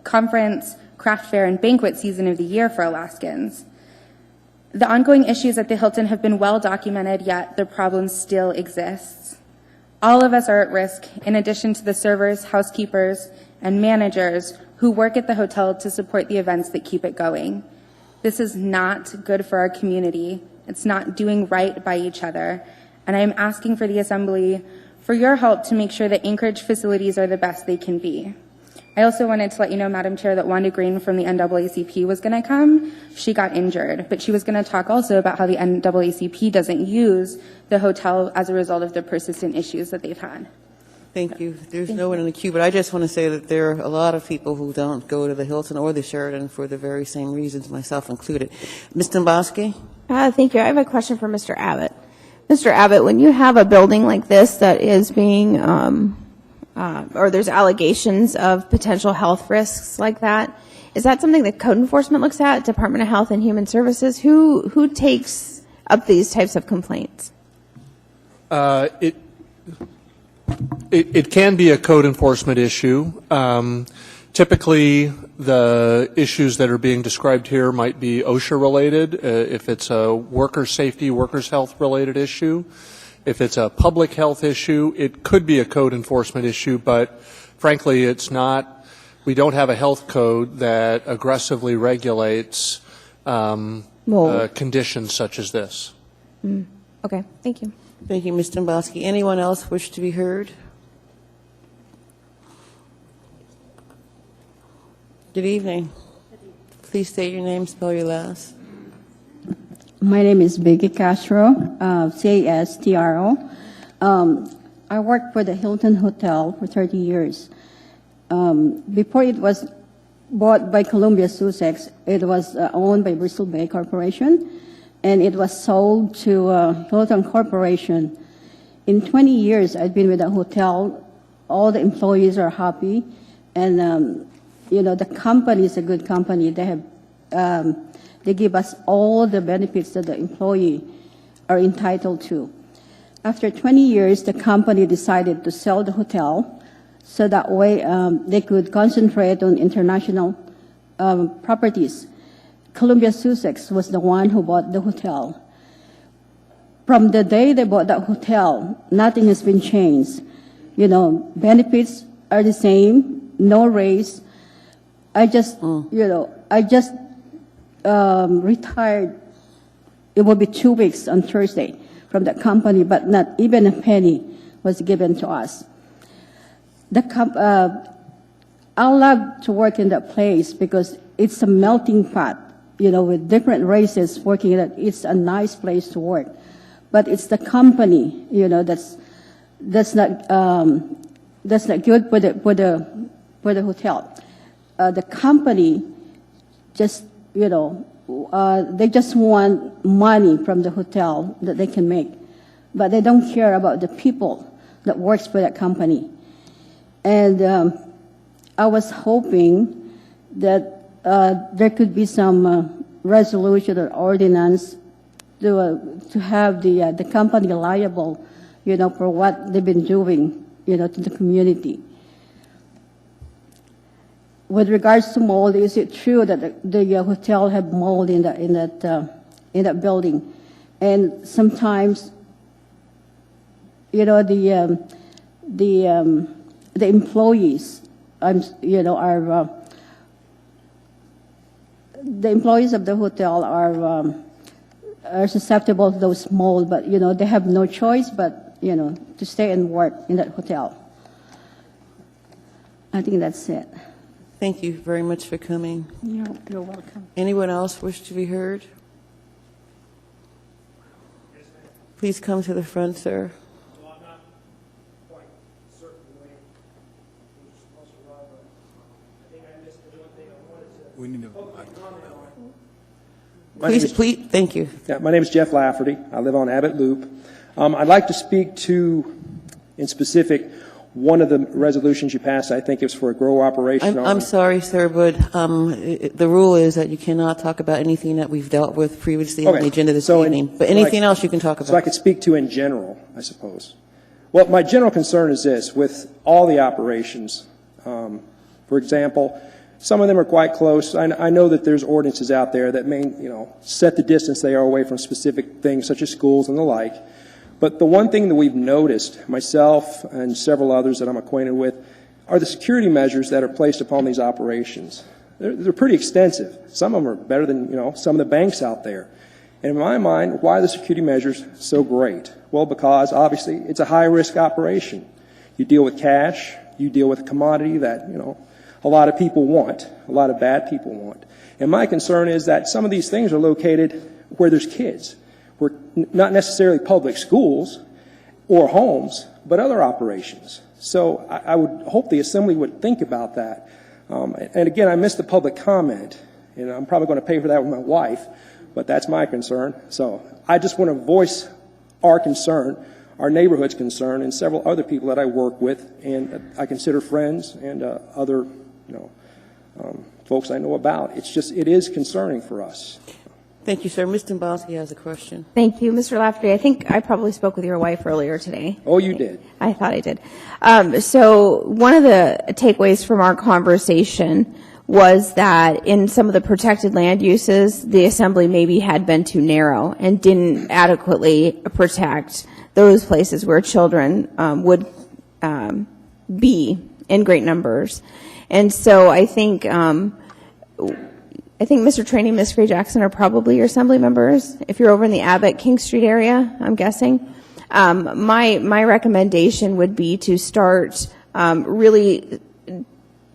conference, craft fair, and banquet season of the year for Alaskans. The ongoing issues at the Hilton have been well documented, yet the problem still exists. All of us are at risk, in addition to the servers, housekeepers, and managers who work at the hotel to support the events that keep it going. This is not good for our community. It's not doing right by each other. And I am asking for the Assembly for your help to make sure that Anchorage facilities are the best they can be. I also wanted to let you know, Madam Chair, that Wanda Green from the NAACP was going to come. She got injured, but she was going to talk also about how the NAACP doesn't use the hotel as a result of the persistent issues that they've had. Thank you. There's no one in the queue, but I just want to say that there are a lot of people who don't go to the Hilton or the Sheraton for the very same reasons, myself included. Ms. Domboski? Thank you. I have a question for Mr. Abbott. Mr. Abbott, when you have a building like this that is being, or there's allegations of potential health risks like that, is that something that code enforcement looks at, Department of Health and Human Services? Who takes up these types of complaints? It can be a code enforcement issue. Typically, the issues that are being described here might be OSHA related. If it's a worker safety, workers' health related issue, if it's a public health issue, it could be a code enforcement issue, but frankly, it's not. We don't have a health code that aggressively regulates conditions such as this. Okay, thank you. Thank you, Ms. Domboski. Anyone else wish to be heard? Good evening. Please state your name, spell your last. My name is Vicky Castro, C-A-S-T-R-O. I worked for the Hilton Hotel for 30 years. Before it was bought by Columbia Sussex, it was owned by Bristol Bay Corporation, and it was sold to Hilton Corporation. In 20 years, I've been with the hotel. All the employees are happy, and the company is a good company. They have they give us all the benefits that the employee are entitled to. After 20 years, the company decided to sell the hotel, so that way they could concentrate on international properties. Columbia Sussex was the one who bought the hotel. From the day they bought that hotel, nothing has been changed. Benefits are the same, no raise. I just, retired. It will be 2 weeks on Thursday from the company, but not even a penny was given to us. I love to work in that place because it's a melting pot, with different races working in it. It's a nice place to work. But it's the company, that's not good for the hotel. The company just, they just want money from the hotel that they can make, but they don't care about the people that works for that company. And I was hoping that there could be some resolution or ordinance to have the company liable, for what they've been doing, to the community. With regards to mold, is it true that the hotel had mold in that building? And sometimes, the employees, the employees of the hotel are susceptible to those mold, but they have no choice but to stay and work in that hotel. I think that's it. Thank you very much for coming. You're welcome. Anyone else wish to be heard? Please come to the front, sir. We need to. Please, thank you. Yeah, my name is Jeff Lafferty. I live on Abbott Loop. I'd like to speak to, in specific, one of the resolutions you passed. I think it was for a grow operation. I'm sorry, sir, but the rule is that you cannot talk about anything that we've dealt with previously on the agenda this evening. But anything else you can talk about. So I could speak to in general, I suppose. Well, my general concern is this: with all the operations, for example, some of them are quite close. I know that there's ordinances out there that may, set the distance they are away from specific things, such as schools and the like. But the one thing that we've noticed, myself and several others that I'm acquainted with, are the security measures that are placed upon these operations. They're pretty extensive. Some of them are better than, some of the banks out there. And in my mind, why are the security measures so great? Well, because obviously it's a high-risk operation. You deal with cash. You deal with a commodity that, a lot of people want, a lot of bad people want. And my concern is that some of these things are located where there's kids. We're not necessarily public schools or homes, but other operations. So I would hope the Assembly would think about that. And again, I missed the public comment, and I'm probably going to pay for that with my wife, but that's my concern. So I just want to voice our concern, our neighborhood's concern, and several other people that I work with and I consider friends and other folks I know about. It is concerning for us. Thank you, sir. Mr. Dombrowski has a question. Thank you, Mr. Lafferty. I think I probably spoke with your wife earlier today. Oh, you did? I thought I did. So one of the takeaways from our conversation was that in some of the protected land uses, the Assembly maybe had been too narrow and didn't adequately protect those places where children would be in great numbers. And so I think Mr. Trainee and Ms. Gray Jackson are probably your Assembly members. If you're over in the Abbott King Street area, I'm guessing. My recommendation would be to start really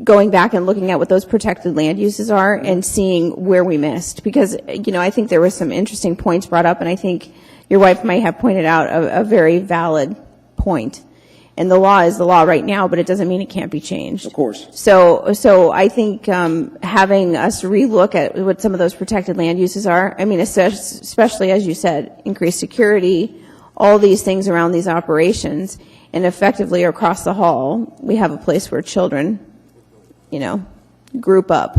going back and looking at what those protected land uses are and seeing where we missed. Because, I think there were some interesting points brought up, and I think your wife might have pointed out a very valid point. And the law is the law right now, but it doesn't mean it can't be changed. Of course. So I think having us relook at what some of those protected land uses are, especially as you said, increased security, all these things around these operations, and effectively across the hall, we have a place where children, group up.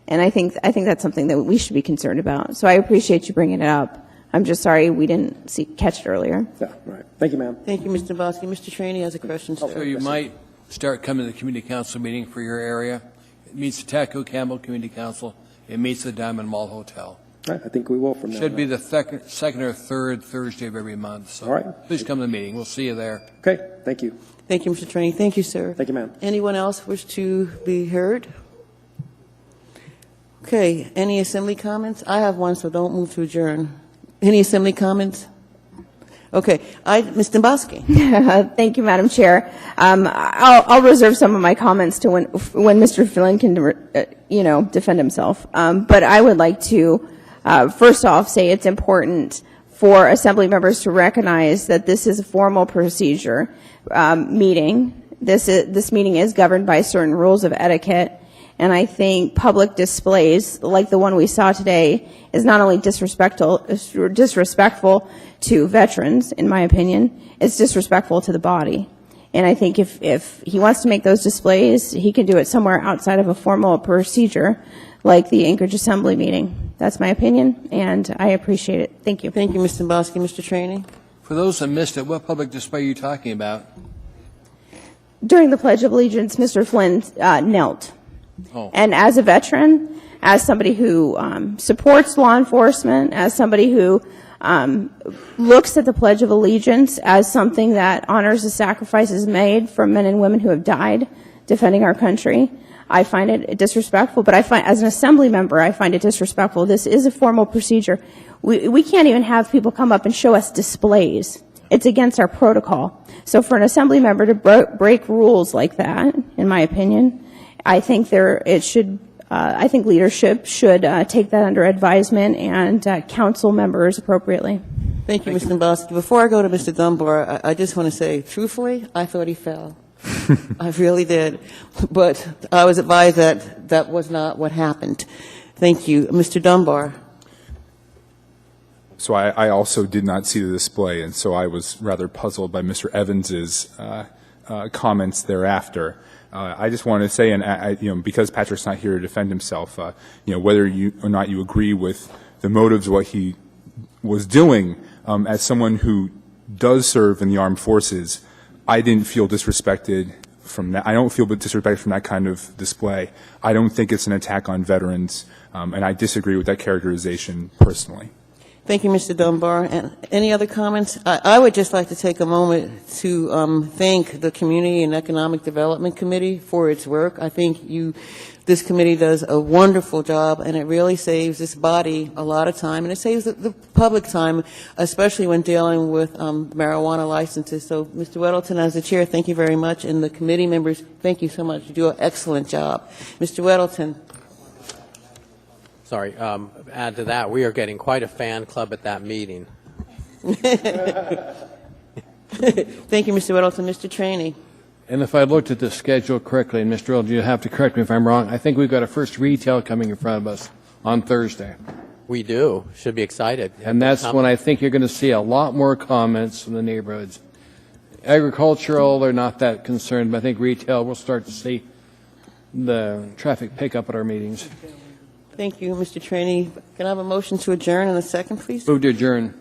And I think that's something that we should be concerned about. So I appreciate you bringing it up. I'm just sorry we didn't catch it earlier. Yeah, right. Thank you, ma'am. Thank you, Mr. Dombrowski. Mr. Trainee has a question, sir. So you might start coming to the community council meeting for your area. It meets the Taco Campbell Community Council. It meets the Diamond Mall Hotel. Right, I think we will from now on. Should be the second or third Thursday of every month. So all right. Please come to the meeting. We'll see you there. Okay. Thank you. Thank you, Mr. Trainee. Thank you, sir. Thank you, ma'am. Anyone else wish to be heard? Okay, any assembly comments? I have one, so don't move to adjourn. Any assembly comments? Okay, Ms. Dombrowski. Thank you, Madam Chair. I'll reserve some of my comments to when Mr. Flynn can, defend himself. But I would like to, first off, say it's important for Assembly members to recognize that this is a formal procedure meeting. This meeting is governed by certain rules of etiquette. And I think public displays like the one we saw today is not only disrespectful to veterans, in my opinion, it's disrespectful to the body. And I think if he wants to make those displays, he can do it somewhere outside of a formal procedure like the Anchorage Assembly meeting. That's my opinion, and I appreciate it. Thank you. Thank you, Ms. Dombrowski. Mr. Trainee? For those that missed it, what public display are you talking about? During the Pledge of Allegiance, Mr. Flynn knelt. Oh. And as a veteran, as somebody who supports law enforcement, as somebody who looks at the Pledge of Allegiance as something that honors the sacrifices made from men and women who have died defending our country, I find it disrespectful. But as an Assembly member, I find it disrespectful. This is a formal procedure. We can't even have people come up and show us displays. It's against our protocol. So for an Assembly member to break rules like that, in my opinion, I think leadership should take that under advisement and counsel members appropriately. Thank you, Ms. Dombrowski. Before I go to Mr. Dunbar, I just want to say, truthfully, I thought he fell. I really did. But I was advised that that was not what happened. Thank you. Mr. Dunbar. So I also did not see the display, and so I was rather puzzled by Mr. Evans's comments thereafter. I just wanted to say, and because Patrick's not here to defend himself, whether you or not you agree with the motives of what he was doing, as someone who does serve in the armed forces, I didn't feel disrespected from that. I don't feel disrespected from that kind of display. I don't think it's an attack on veterans, and I disagree with that characterization personally. Thank you, Mr. Dunbar. And any other comments? I would just like to take a moment to thank the Community and Economic Development Committee for its work. I think this committee does a wonderful job, and it really saves this body a lot of time, and it saves the public time, especially when dealing with marijuana licenses. So, Mr. Weddleton, as the chair, thank you very much, and the committee members, thank you so much. You do an excellent job. Mr. Weddleton. Sorry, add to that, we are getting quite a fan club at that meeting. Thank you, Mr. Weddleton. Mr. Trainee. And if I looked at the schedule correctly, and Mr. Earl, you have to correct me if I'm wrong, I think we've got a first retail coming in front of us on Thursday. We do. Should be excited. And that's when I think you're going to see a lot more comments from the neighborhoods. Agricultural, they're not that concerned, but I think retail, we'll start to see the traffic pick up at our meetings. Thank you, Mr. Trainee. Can I have a motion to adjourn in a second, please? Move to adjourn.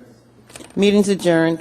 Meeting's adjourned.